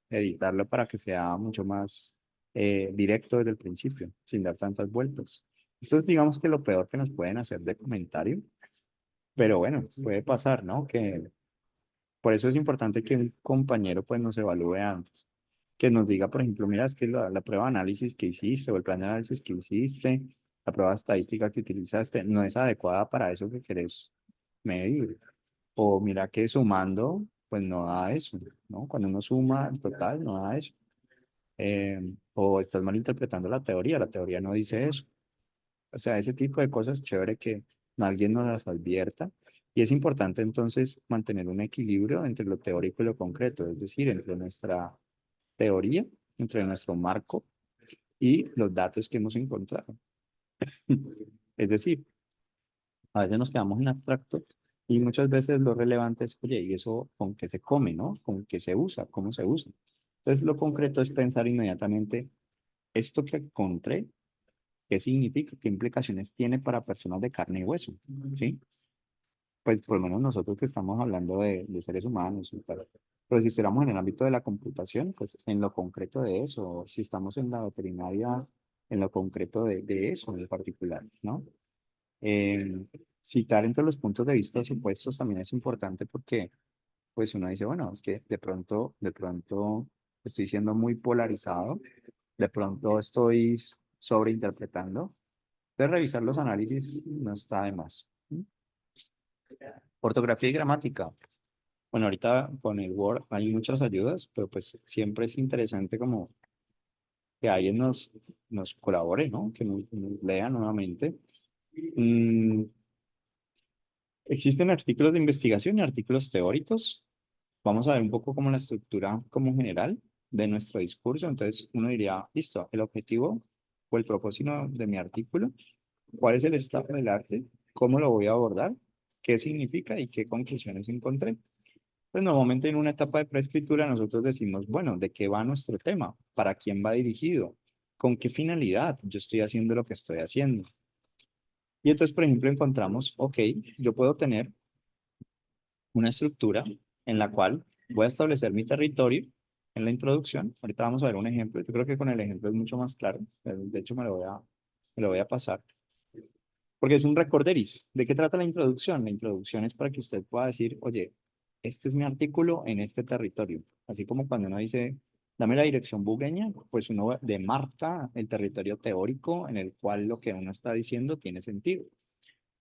editarlo para que sea mucho más directo desde el principio, sin dar tantas vueltas. Esto es, digamos que lo peor que nos pueden hacer de comentario, pero bueno, puede pasar, ¿no? Que por eso es importante que un compañero pues nos evalúe antes, que nos diga, por ejemplo, mira, es que la prueba de análisis que hiciste o el plan de análisis que hiciste, la prueba estadística que utilizaste no es adecuada para eso que querés medir. O mira que sumando pues no da eso, ¿no? Cuando uno suma el total, no da eso. O estás malinterpretando la teoría no dice eso. O sea, ese tipo de cosas, chévere que alguien nos las advierta. Y es importante entonces mantener un equilibrio entre lo teórico y lo concreto, es decir, entre nuestra teoría, entre nuestro marco y los datos que hemos encontrado. Es decir, a veces nos quedamos en abstracto y muchas veces lo relevante es, oye, ¿y eso con qué se come, no? ¿Con qué se usa? ¿Cómo se usa? Entonces, lo concreto es pensar inmediatamente, esto que encontré, ¿qué significa? ¿Qué implicaciones tiene para personas de carne y hueso? ¿Sí? Pues por lo menos nosotros que estamos hablando de seres humanos y tal. Pero si estuviéramos en el ámbito de la computación, pues en lo concreto de eso, si estamos en la veterinaria, en lo concreto de eso en particular, ¿no? Eh, Citar entre los puntos de vista supuestos también es importante porque pues uno dice, bueno, es que de pronto estoy siendo muy polarizado, de pronto estoy sobreinterpretando. De revisar los análisis no está de más. Ortografía y gramática. Bueno, ahorita con el Word hay muchas ayudas, pero pues siempre es interesante como que alguien nos colabore, ¿no? Que nos lea nuevamente. Mm, Existen artículos de investigación y artículos teóricos. Vamos a ver un poco como la estructura como general de nuestro discurso. Entonces uno diría, listo, el objetivo o el propósito de mi artículo, cuál es el estado del arte, cómo lo voy a abordar, qué significa y qué conclusiones encontré. Pues normalmente en una etapa de preescritura nosotros decimos, bueno, ¿de qué va nuestro tema? ¿Para quién va dirigido? ¿Con qué finalidad yo estoy haciendo lo que estoy haciendo? Y entonces, por ejemplo, encontramos, ok, yo puedo tener una estructura en la cual voy a establecer mi territorio en la introducción. Ahorita vamos a ver un ejemplo. Yo creo que con el ejemplo es mucho más claro. De hecho, me lo voy a pasar. Porque es un recorderis. ¿De qué trata la introducción? La introducción es para que usted pueda decir, oye, este es mi artículo en este territorio. Así como cuando uno dice, dame la dirección bugueña, pues uno demarca el territorio teórico en el cual lo que uno está diciendo tiene sentido.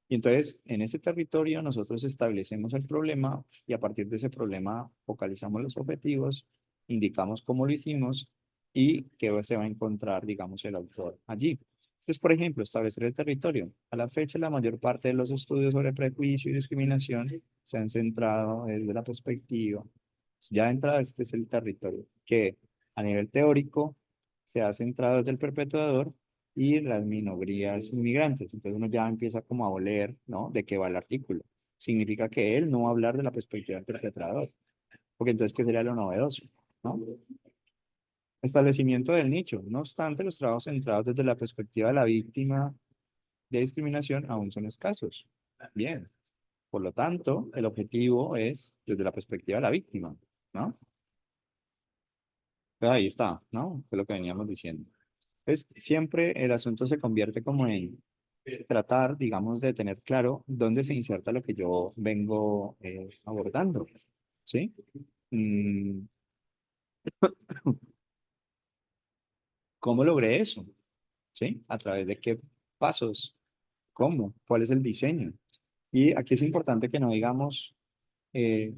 Y entonces, en ese territorio nosotros establecemos el problema y a partir de ese problema focalizamos los objetivos, indicamos cómo lo hicimos y qué se va a encontrar, digamos, el autor allí. Entonces, por ejemplo, establecer el territorio. A la fecha, la mayor parte de los estudios sobre prejuicio y discriminación se han centrado desde la perspectiva. Ya de entrada, este es el territorio que a nivel teórico se ha centrado desde el perpetuador y las minorías inmigrantes. Entonces uno ya empieza como a oler, ¿no? De qué va el artículo. Significa que él no va a hablar de la perspectiva del perpetrador, porque entonces, ¿qué sería lo novedoso? ¿No? Establecimiento del nicho. No obstante, los trabajos centrados desde la perspectiva de la víctima de discriminación aún son escasos. Bien. Por lo tanto, el objetivo es desde la perspectiva de la víctima, ¿no? Pero ahí está, ¿no? Es lo que veníamos diciendo. Entonces, siempre el asunto se convierte como en tratar, digamos, de tener claro dónde se inserta lo que yo vengo abordando, ¿sí? Mm, ¿Cómo logré eso? ¿Sí? ¿A través de qué pasos? ¿Cómo? ¿Cuál es el diseño? Y aquí es importante que no digamos, eh,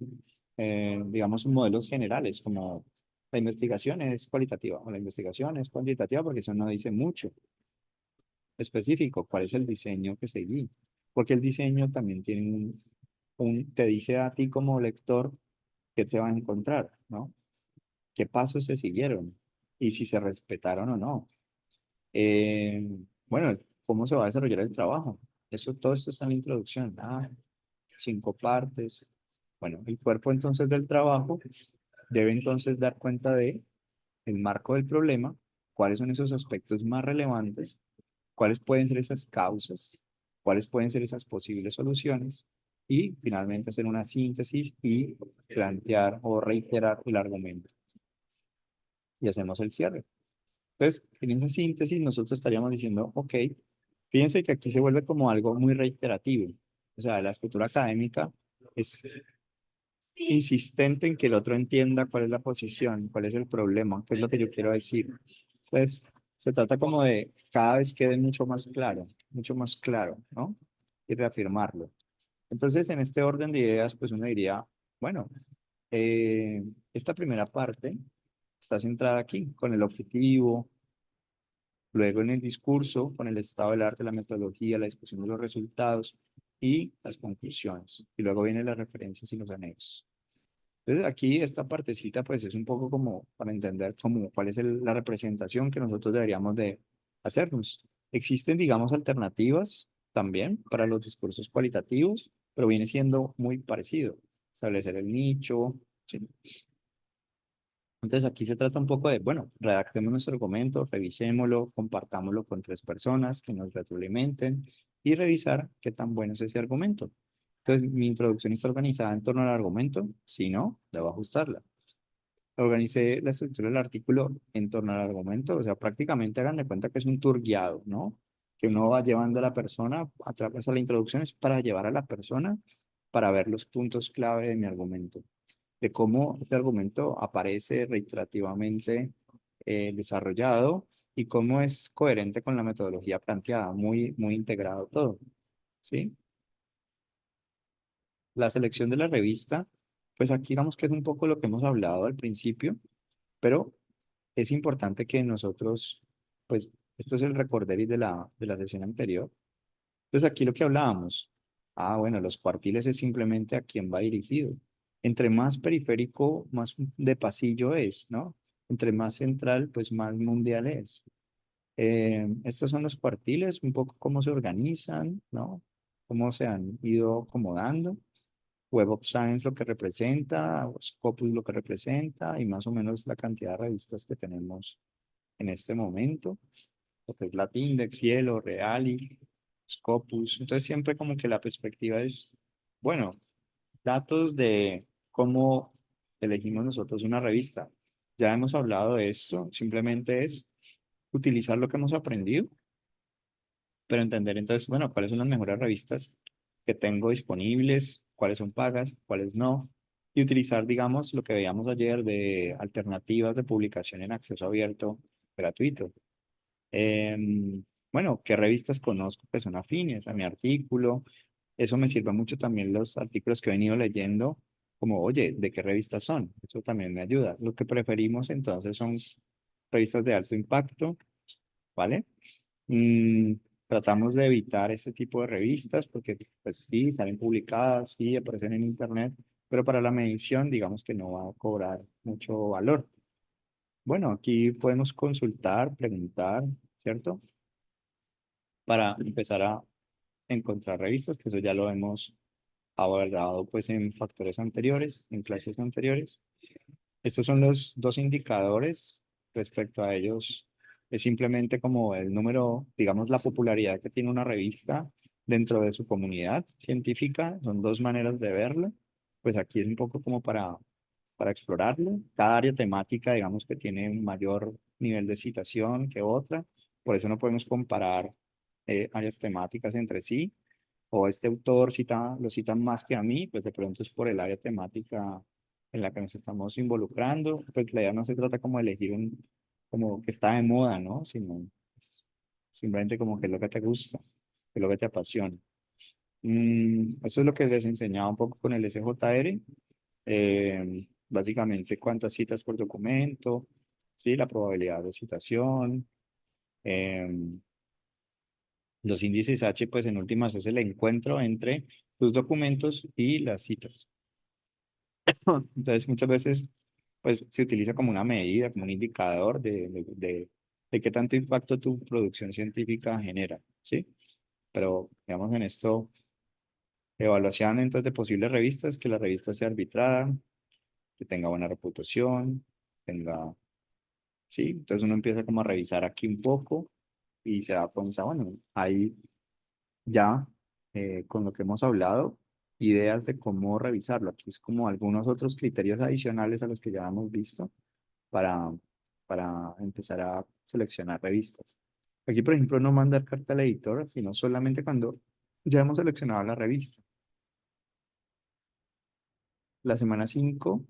digamos, modelos generales, como la investigación es cualitativa o la investigación es cuantitativa, porque eso no dice mucho específico, cuál es el diseño que seguí, porque el diseño también tiene te dice a ti como lector qué te va a encontrar, ¿no? ¿Qué pasos se siguieron? Y si se respetaron o no. Eh, bueno, ¿cómo se va a desarrollar el trabajo? Todo esto está en la introducción. 5 partes. Bueno, el cuerpo entonces del trabajo debe entonces dar cuenta de el marco del problema, cuáles son esos aspectos más relevantes, cuáles pueden ser esas causas, cuáles pueden ser esas posibles soluciones y finalmente hacer una síntesis y plantear o reiterar el argumento. Y hacemos el cierre. Entonces, en esa síntesis nosotros estaríamos diciendo, ok, fíjense que aquí se vuelve como algo muy reiterativo. O sea, la escritura académica es insistente en que el otro entienda cuál es la posición, cuál es el problema, qué es lo que yo quiero decir. Entonces, se trata como de cada vez quede mucho más claro, ¿no? Y reafirmarlo. Entonces, en este orden de ideas, pues uno diría, bueno, Eh, esta primera parte está centrada aquí, con el objetivo, luego en el discurso, con el estado del arte, la metodología, la discusión de los resultados y las conclusiones. Y luego vienen las referencias y los anexos. Entonces aquí esta partecita pues es un poco como para entender como cuál es la representación que nosotros deberíamos de hacernos. Existen, digamos, alternativas también para los discursos cualitativos, pero viene siendo muy parecido. Establecer el nicho, ¿sí? Entonces aquí se trata un poco de, bueno, redactemos nuestro argumento, revisémoslo, compartámoslo con tres personas que nos retroalimenten y revisar qué tan bueno es ese argumento. Entonces mi introducción está organizada en torno al argumento, si no, debo ajustarla. Organicé la estructura del artículo en torno al argumento, o sea, prácticamente hagan de cuenta que es un tour guiado, ¿no? Que uno va llevando a la persona a través de la introducción es para llevar a la persona para ver los puntos clave de mi argumento de cómo este argumento aparece reiterativamente desarrollado y cómo es coherente con la metodología planteada, muy integrado todo, ¿sí? La selección de la revista, pues aquí digamos que es un poco lo que hemos hablado al principio, pero es importante que nosotros, pues esto es el recorderis de la sesión anterior. Entonces aquí lo que hablábamos, bueno, los cuartiles es simplemente a quién va dirigido. Entre más periférico, más de pasillo es, ¿no? Entre más central, pues más mundial es. Estos son los cuartiles, un poco cómo se organizan, ¿no? Cómo se han ido acomodando. Web of Science lo que representa, Scopus lo que representa y más o menos la cantidad de revistas que tenemos en este momento lo que es Latindex, Cielo, Reali, Scopus. Entonces siempre como que la perspectiva es, bueno, datos de cómo elegimos nosotros una revista. Ya hemos hablado de esto, simplemente es utilizar lo que hemos aprendido, pero entender entonces, bueno, cuáles son las mejores revistas que tengo disponibles, cuáles son pagas, cuáles no, y utilizar, digamos, lo que veíamos ayer de alternativas de publicación en acceso abierto gratuito. Bueno, qué revistas conozco que son afines a mi artículo. Eso me sirve mucho también los artículos que he venido leyendo, como, oye, ¿de qué revistas son? Eso también me ayuda. Lo que preferimos entonces son revistas de alto impacto, ¿vale? Mm, tratamos de evitar este tipo de revistas porque, pues sí, salen publicadas, sí, aparecen en internet, pero para la medición, digamos que no va a cobrar mucho valor. Bueno, aquí podemos consultar, preguntar, ¿cierto? Para empezar a encontrar revistas, que eso ya lo hemos abordado pues en factores anteriores, en clases anteriores. Estos son los dos indicadores respecto a ellos. Es simplemente como el número, digamos, la popularidad que tiene una revista dentro de su comunidad científica. Son dos maneras de verlo. Pues aquí es un poco como para explorarlo. Cada área temática, digamos, que tiene un mayor nivel de citación que otra. Por eso no podemos comparar áreas temáticas entre sí. O este autor lo citan más que a mí, pues de pronto es por el área temática en la que nos estamos involucrando. Pues la idea no se trata como de elegir como que está de moda, ¿no? Sino pues, simplemente como que es lo que te gusta, que es lo que te apasiona. Eso es lo que les enseñaba un poco con el SJR. Básicamente cuántas citas por documento, ¿sí? La probabilidad de citación. em, los índices H, pues en últimas es el encuentro entre tus documentos y las citas. Entonces, muchas veces, pues se utiliza como una medida, como un indicador de qué tanto impacto tu producción científica genera, ¿sí? Pero, digamos, en esto, evaluación entonces de posibles revistas, que la revista sea arbitrada, que tenga buena reputación, tenga, ¿sí? Entonces uno empieza como a revisar aquí un poco y se da cuenta, bueno, hay ya con lo que hemos hablado, ideas de cómo revisarlo. Aquí es como algunos otros criterios adicionales a los que ya hemos visto para, para empezar a seleccionar revistas. Aquí, por ejemplo, no mandar carta al editor, sino solamente cuando ya hemos seleccionado la revista. La semana 5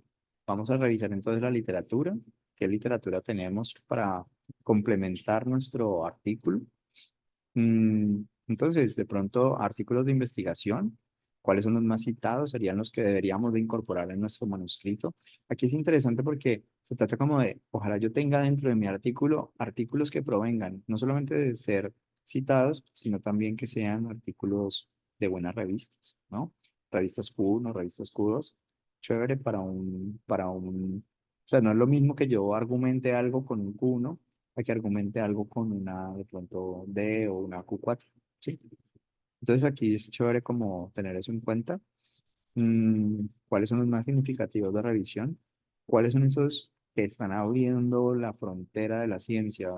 vamos a revisar entonces la literatura, qué literatura tenemos para complementar nuestro artículo. Entonces, de pronto, artículos de investigación ¿Cuáles son los más citados? Serían los que deberíamos de incorporar en nuestro manuscrito. Aquí es interesante porque se trata como de, ojalá yo tenga dentro de mi artículo artículos que provengan no solamente de ser citados, sino también que sean artículos de buenas revistas, ¿no? Revistas Q1, revistas Q2, chévere o sea, no es lo mismo que yo argumente algo con un Q1 a que argumente algo con una, de pronto, D o una Q4, ¿sí? Entonces aquí es chévere como tener eso en cuenta. ¿Cuáles son los más significativos de revisión? ¿Cuáles son esos que están abriendo la frontera de la ciencia?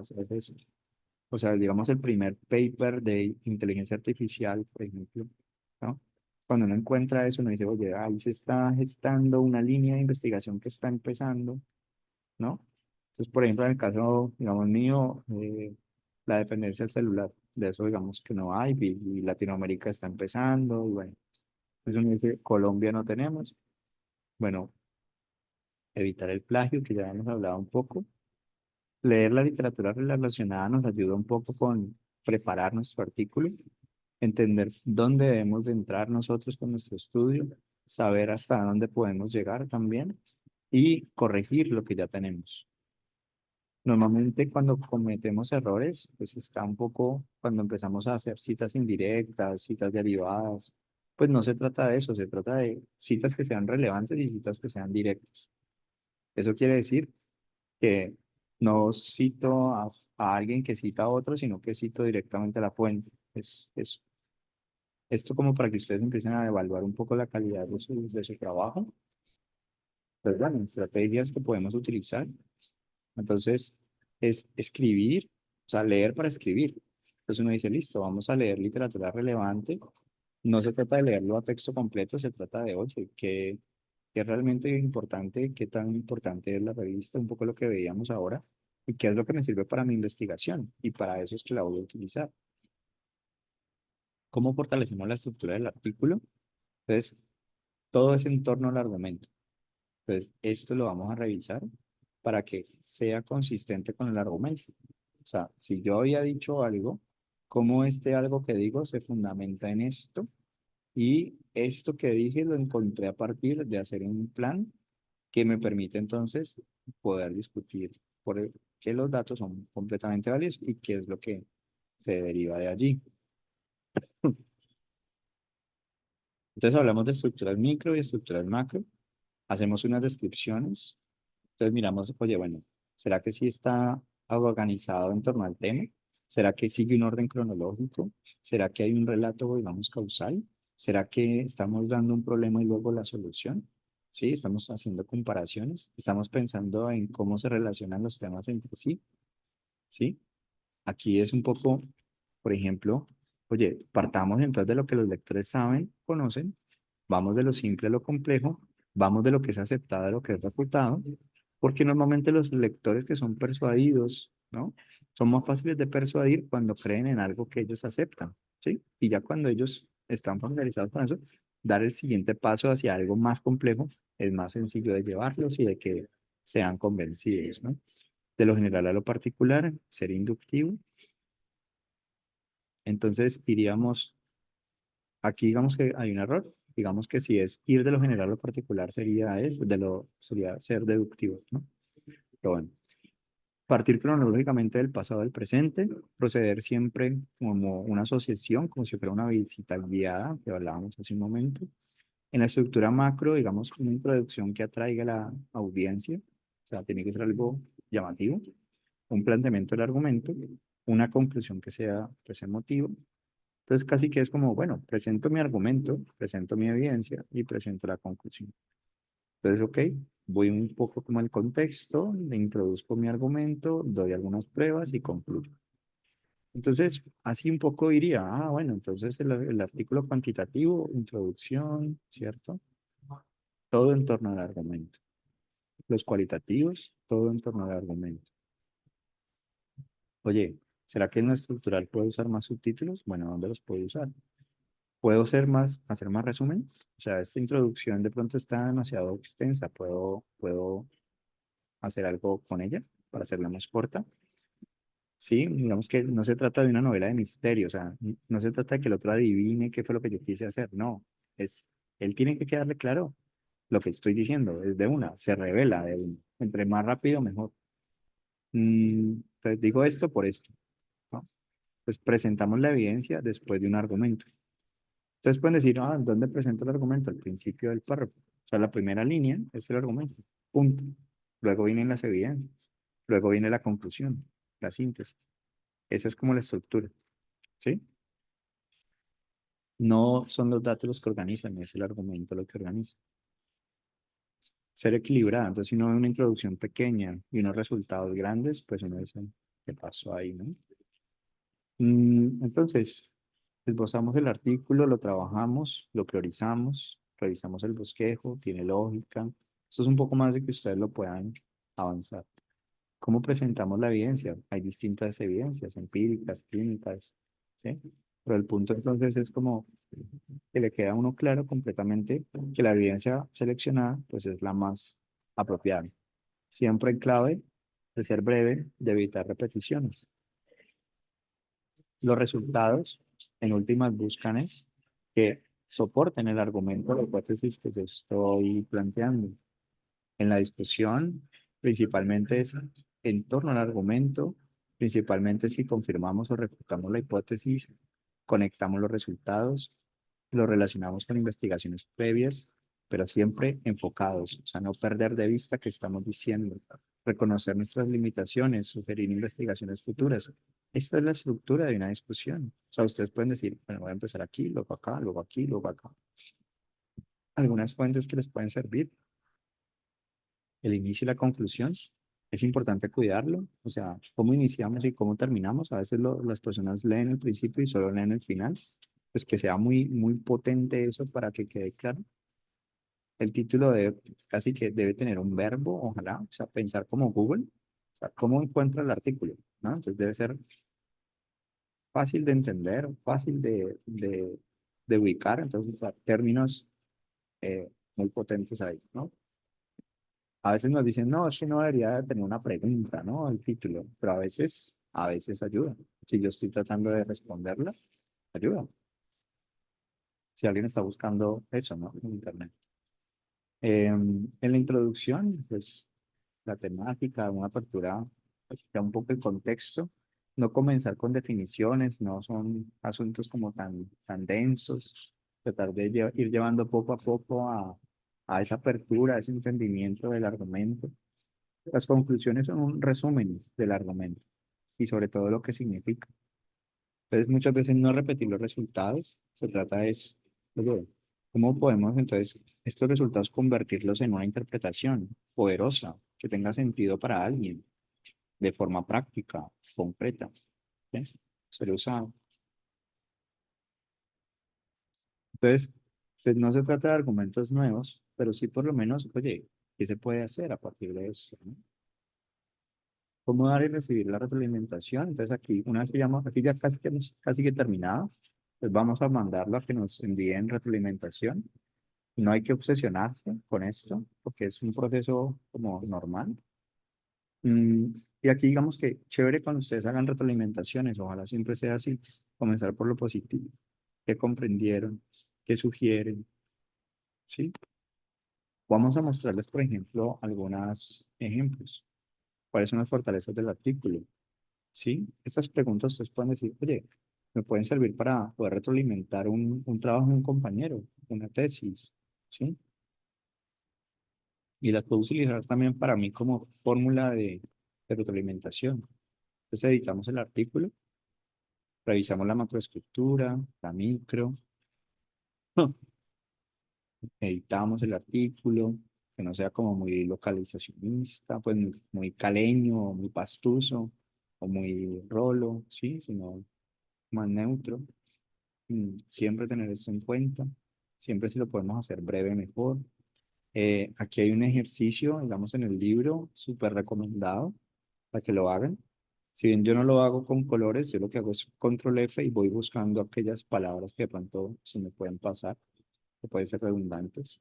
O sea, digamos el primer paper de inteligencia artificial, por ejemplo, ¿no? Cuando uno encuentra eso, uno dice, oye, ahí se está gestando una línea de investigación que está empezando, ¿no? Entonces, por ejemplo, en el caso, digamos, mío, la dependencia del celular, de eso, digamos, que no hay, y Latinoamérica está empezando, y bueno, entonces uno dice, Colombia no tenemos, bueno, evitar el plagio, que ya hemos hablado un poco, leer la literatura relacionada nos ayuda un poco con preparar nuestro artículo, entender dónde debemos de entrar nosotros con nuestro estudio, saber hasta dónde podemos llegar también y corregir lo que ya tenemos. Normalmente cuando cometemos errores, pues está un poco, cuando empezamos a hacer citas indirectas, citas derivadas, pues no se trata de eso, se trata de citas que sean relevantes y citas que sean directas. Eso quiere decir que no cito a alguien que cita a otro, sino que cito directamente a la fuente. Esto como para que ustedes empiecen a evaluar un poco la calidad de su trabajo. Pues bueno, estrategias que podemos utilizar. Entonces, es escribir, o sea, leer para escribir. Entonces uno dice, listo, vamos a leer literatura relevante. No se trata de leerlo a texto completo, se trata de, oye, qué realmente es importante, qué tan importante es la revista, un poco lo que veíamos ahora, y qué es lo que me sirve para mi investigación. Y para eso es que la voy a utilizar. ¿Cómo fortalecemos la estructura del artículo? Entonces, todo es en torno al argumento. Entonces, esto lo vamos a revisar para que sea consistente con el argumento. O sea, si yo había dicho algo, cómo este algo que digo se fundamenta en esto y esto que dije lo encontré a partir de hacer un plan que me permite entonces poder discutir por qué los datos son completamente válidos y qué es lo que se deriva de allí. Entonces hablamos de estructuras micro y estructuras macro, hacemos unas descripciones. Entonces miramos, oye, bueno, ¿será que sí está organizado en torno al tema? ¿Será que sigue un orden cronológico? ¿Será que hay un relato, digamos, causal? ¿Será que estamos dando un problema y luego la solución? Sí, estamos haciendo comparaciones, estamos pensando en cómo se relacionan los temas entre sí, ¿sí? Aquí es un poco, por ejemplo, oye, partamos entonces de lo que los lectores saben, conocen, vamos de lo simple a lo complejo, vamos de lo que es aceptado a lo que es refutado, porque normalmente los lectores que son persuadidos, ¿no? Son más fáciles de persuadir cuando creen en algo que ellos aceptan, ¿sí? Y ya cuando ellos están familiarizados con eso, dar el siguiente paso hacia algo más complejo es más sencillo de llevarlos y de que sean convencidos, ¿no? De lo general a lo particular, ser inductivo. Entonces iríamos, aquí digamos que hay un error, digamos que si es ir de lo general a lo particular sería ser deductivo, ¿no? Pero bueno, partir cronológicamente del pasado al presente, proceder siempre como una asociación, como si fuera una visita guiada, que hablábamos hace un momento. En la estructura macro, digamos, una introducción que atraiga a la audiencia, o sea, tiene que ser algo llamativo, un planteamiento del argumento, una conclusión que sea pues, emotiva. Entonces, casi que es como, bueno, presento mi argumento, presento mi evidencia y presento la conclusión. Entonces, ok, voy un poco como el contexto, le introduzco mi argumento, doy algunas pruebas y concluyo. Entonces, así un poco diría, bueno, entonces el artículo cuantitativo, introducción, ¿cierto? Todo en torno al argumento. Los cualitativos, todo en torno al argumento. Oye, ¿será que en lo estructural puedo usar más subtítulos? Bueno, ¿dónde los puedo usar? ¿Puedo hacer más resúmenes? O sea, esta introducción de pronto está demasiado extensa. ¿Puedo hacer algo con ella para hacerla más corta? Sí, digamos que no se trata de una novela de misterio, o sea, no se trata de que el otro adivine qué fue lo que yo quise hacer, no. él tiene que quedarle claro lo que estoy diciendo, es de una, se revela de una. Entre más rápido, mejor. Entonces digo esto por esto, ¿no? Pues presentamos la evidencia después de un argumento. Entonces pueden decir, ¿dónde presento el argumento? Al principio del párrafo. O sea, la primera línea es el argumento. Punto. Luego vienen las evidencias. Luego viene la conclusión, la síntesis. Esa es como la estructura, ¿sí? No son los datos los que organizan, es el argumento lo que organiza. Ser equilibrada. Entonces, si uno ve una introducción pequeña y unos resultados grandes, pues uno dice, ¿qué pasó ahí, no? Entonces, esbozamos el artículo, lo trabajamos, lo priorizamos, revisamos el bosquejo, tiene lógica. Esto es un poco más de que ustedes lo puedan avanzar. ¿Cómo presentamos la evidencia? Hay distintas evidencias, empíricas, clínicas, ¿sí? Pero el punto entonces es como que le queda a uno claro completamente que la evidencia seleccionada pues es la más apropiada. Siempre en clave de ser breve, de evitar repeticiones. Los resultados, en últimas, buscan es que soporten el argumento, la hipótesis que yo estoy planteando. En la discusión, principalmente es en torno al argumento, principalmente si confirmamos o refutamos la hipótesis, conectamos los resultados, los relacionamos con investigaciones previas, pero siempre enfocados, o sea, no perder de vista qué estamos diciendo, reconocer nuestras limitaciones, sugerir investigaciones futuras. Esta es la estructura de una discusión. O sea, ustedes pueden decir, bueno, voy a empezar aquí, luego acá, luego aquí, luego acá. Algunas fuentes que les pueden servir, el inicio y la conclusión, es importante cuidarlo, o sea, cómo iniciamos y cómo terminamos. A veces las personas leen el principio y solo leen el final, pues que sea muy potente eso para que quede claro. El título debe, casi que debe tener un verbo, ojalá, o sea, pensar como Google, o sea, cómo encuentra el artículo, ¿no? Entonces debe ser fácil de entender, fácil de ubicar, entonces, o sea, términos muy potentes ahí, ¿no? A veces nos dicen, no, es que no debería tener una pregunta, ¿no? El título, pero a veces ayuda. Si yo estoy tratando de responderla, ayuda. Si alguien está buscando eso, ¿no? En Internet. En la introducción, pues, la temática, una apertura, pues, ya un poco el contexto. No comenzar con definiciones, no son asuntos como tan densos. Tratar de ir llevando poco a poco a esa apertura, a ese entendimiento del argumento. Las conclusiones son un resumen del argumento y sobre todo lo que significa. Entonces, muchas veces no repetir los resultados, se trata es, oye, ¿cómo podemos entonces estos resultados convertirlos en una interpretación poderosa que tenga sentido para alguien de forma práctica, concreta? ¿Sí? Ser usado. Entonces, no se trata de argumentos nuevos, pero sí por lo menos, oye, ¿qué se puede hacer a partir de eso? ¿No? ¿Cómo dar y recibir la retroalimentación? Entonces aquí, una vez que ya, aquí ya casi que terminado, pues vamos a mandarlo a que nos envíen retroalimentación. No hay que obsesionarse con esto, porque es un proceso como normal. Y aquí digamos que chévere cuando ustedes hagan retroalimentaciones, ojalá siempre sea así, comenzar por lo positivo, qué comprendieron, qué sugieren, ¿sí? Vamos a mostrarles, por ejemplo, algunos ejemplos. ¿Cuáles son las fortalezas del artículo? ¿Sí? Estas preguntas ustedes pueden decir, oye, me pueden servir para poder retroalimentar un trabajo de un compañero, una tesis, ¿sí? Y las puedo utilizar también para mí como fórmula de retroalimentación. Entonces editamos el artículo, revisamos la macroestructura, la micro, editamos el artículo, que no sea como muy localizacionista, pues muy caleño, o muy pastuso, o muy rolo, ¿sí? Sino más neutro. Siempre tener esto en cuenta. Siempre si lo podemos hacer breve, mejor. Aquí hay un ejercicio, digamos, en el libro, súper recomendado para que lo hagan. Si bien yo no lo hago con colores, yo lo que hago es control F y voy buscando aquellas palabras que de pronto se me pueden pasar, que pueden ser redundantes,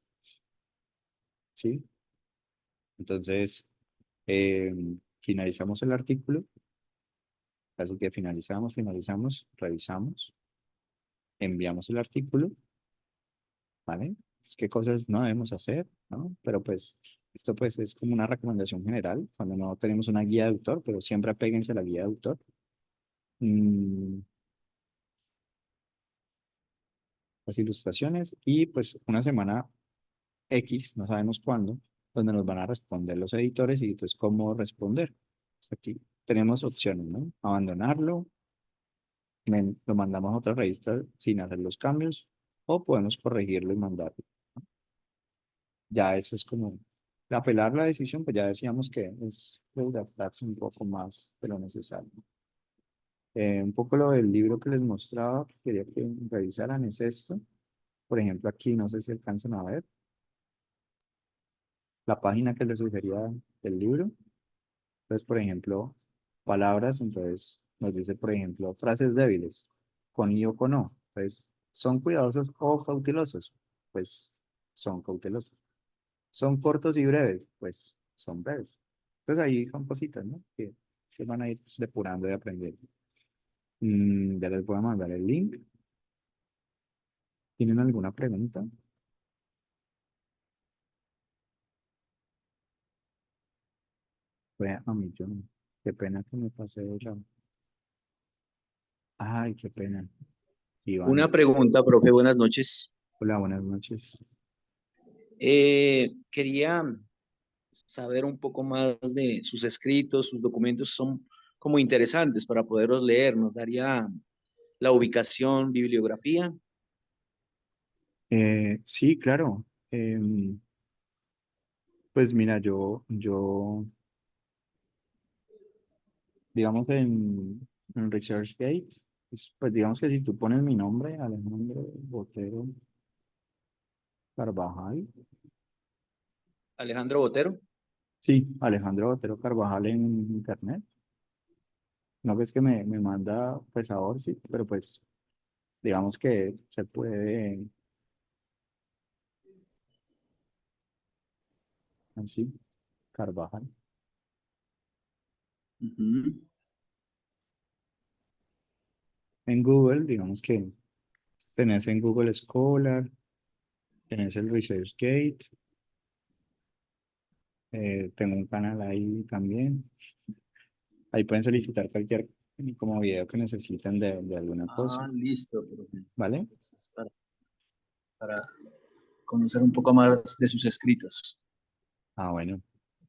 ¿sí? Entonces, eh, finalizamos el artículo, así que finalizamos, revisamos, enviamos el artículo, ¿vale? Entonces, ¿qué cosas no debemos hacer, ¿no? Pero pues esto pues es como una recomendación general cuando no tenemos una guía de autor, pero siempre apéguense a la guía de autor. Mm, las ilustraciones y pues una semana X, no sabemos cuándo, donde nos van a responder los editores y entonces cómo responder. Pues aquí tenemos opciones, ¿no? Abandonarlo, lo mandamos a otra revista sin hacer los cambios o podemos corregirlo y mandarlo. Ya eso es como apelar la decisión, pues ya decíamos que es desgastarse un poco más de lo necesario. Un poco lo del libro que les mostraba, que quería que revisaran es esto. Por ejemplo, aquí no sé si alcanzan a ver la página que les sugería del libro. Entonces, por ejemplo, palabras, entonces nos dice, por ejemplo, frases débiles, con i o con o. Entonces, ¿son cuidadosos o cautelosos? Pues son cautelosos. ¿Son cortos y breves? Pues son breves. Entonces ahí son cositas, ¿no? Que van a ir depurando y aprendiendo. Ya les voy a mandar el link. ¿Tienen alguna pregunta? Fue a mí, yo no. Qué pena que me pasé de la... Ay, qué pena. Una Iván, pregunta, profe, buenas noches. hola, buenas noches. Quería saber un poco más de sus escritos, sus documentos son como interesantes para poderlos leer. ¿Nos daría la ubicación, bibliografía? Sí, claro. Pues mira, digamos, en ResearchGate, pues digamos que si tú pones mi nombre, Alejandro Botero Carvajal, Alejandro Botero. sí, Alejandro Botero Carvajal en internet, no ves que me manda pues a Orsi, pero pues digamos que se puede así, Carvajal. Ujú. En Google, digamos que tenés en Google Scholar, tenés el ResearchGate, tengo un canal ahí también. Ahí pueden solicitar cualquier como video que necesiten de alguna cosa, Ah, listo, profe. ¿vale? Eso es para conocer un poco más de sus escritos. Ah, bueno,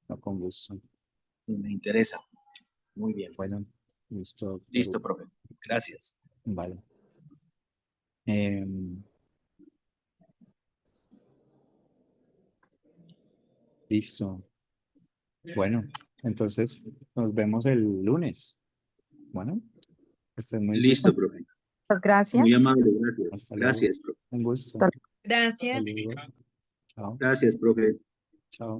no, con gusto. Sí, me interesa. Muy bien. Bueno, listo, Listo, profe. Gracias. vale. Em, listo. Bueno, entonces nos vemos el lunes. Bueno, que estén muy bien. Listo, profe. Muy Gracias. amable, gracias. Hasta luego. Gracias, profe. Un gusto. Hasta Gracias. luego. Chao. Gracias, profe. Chao.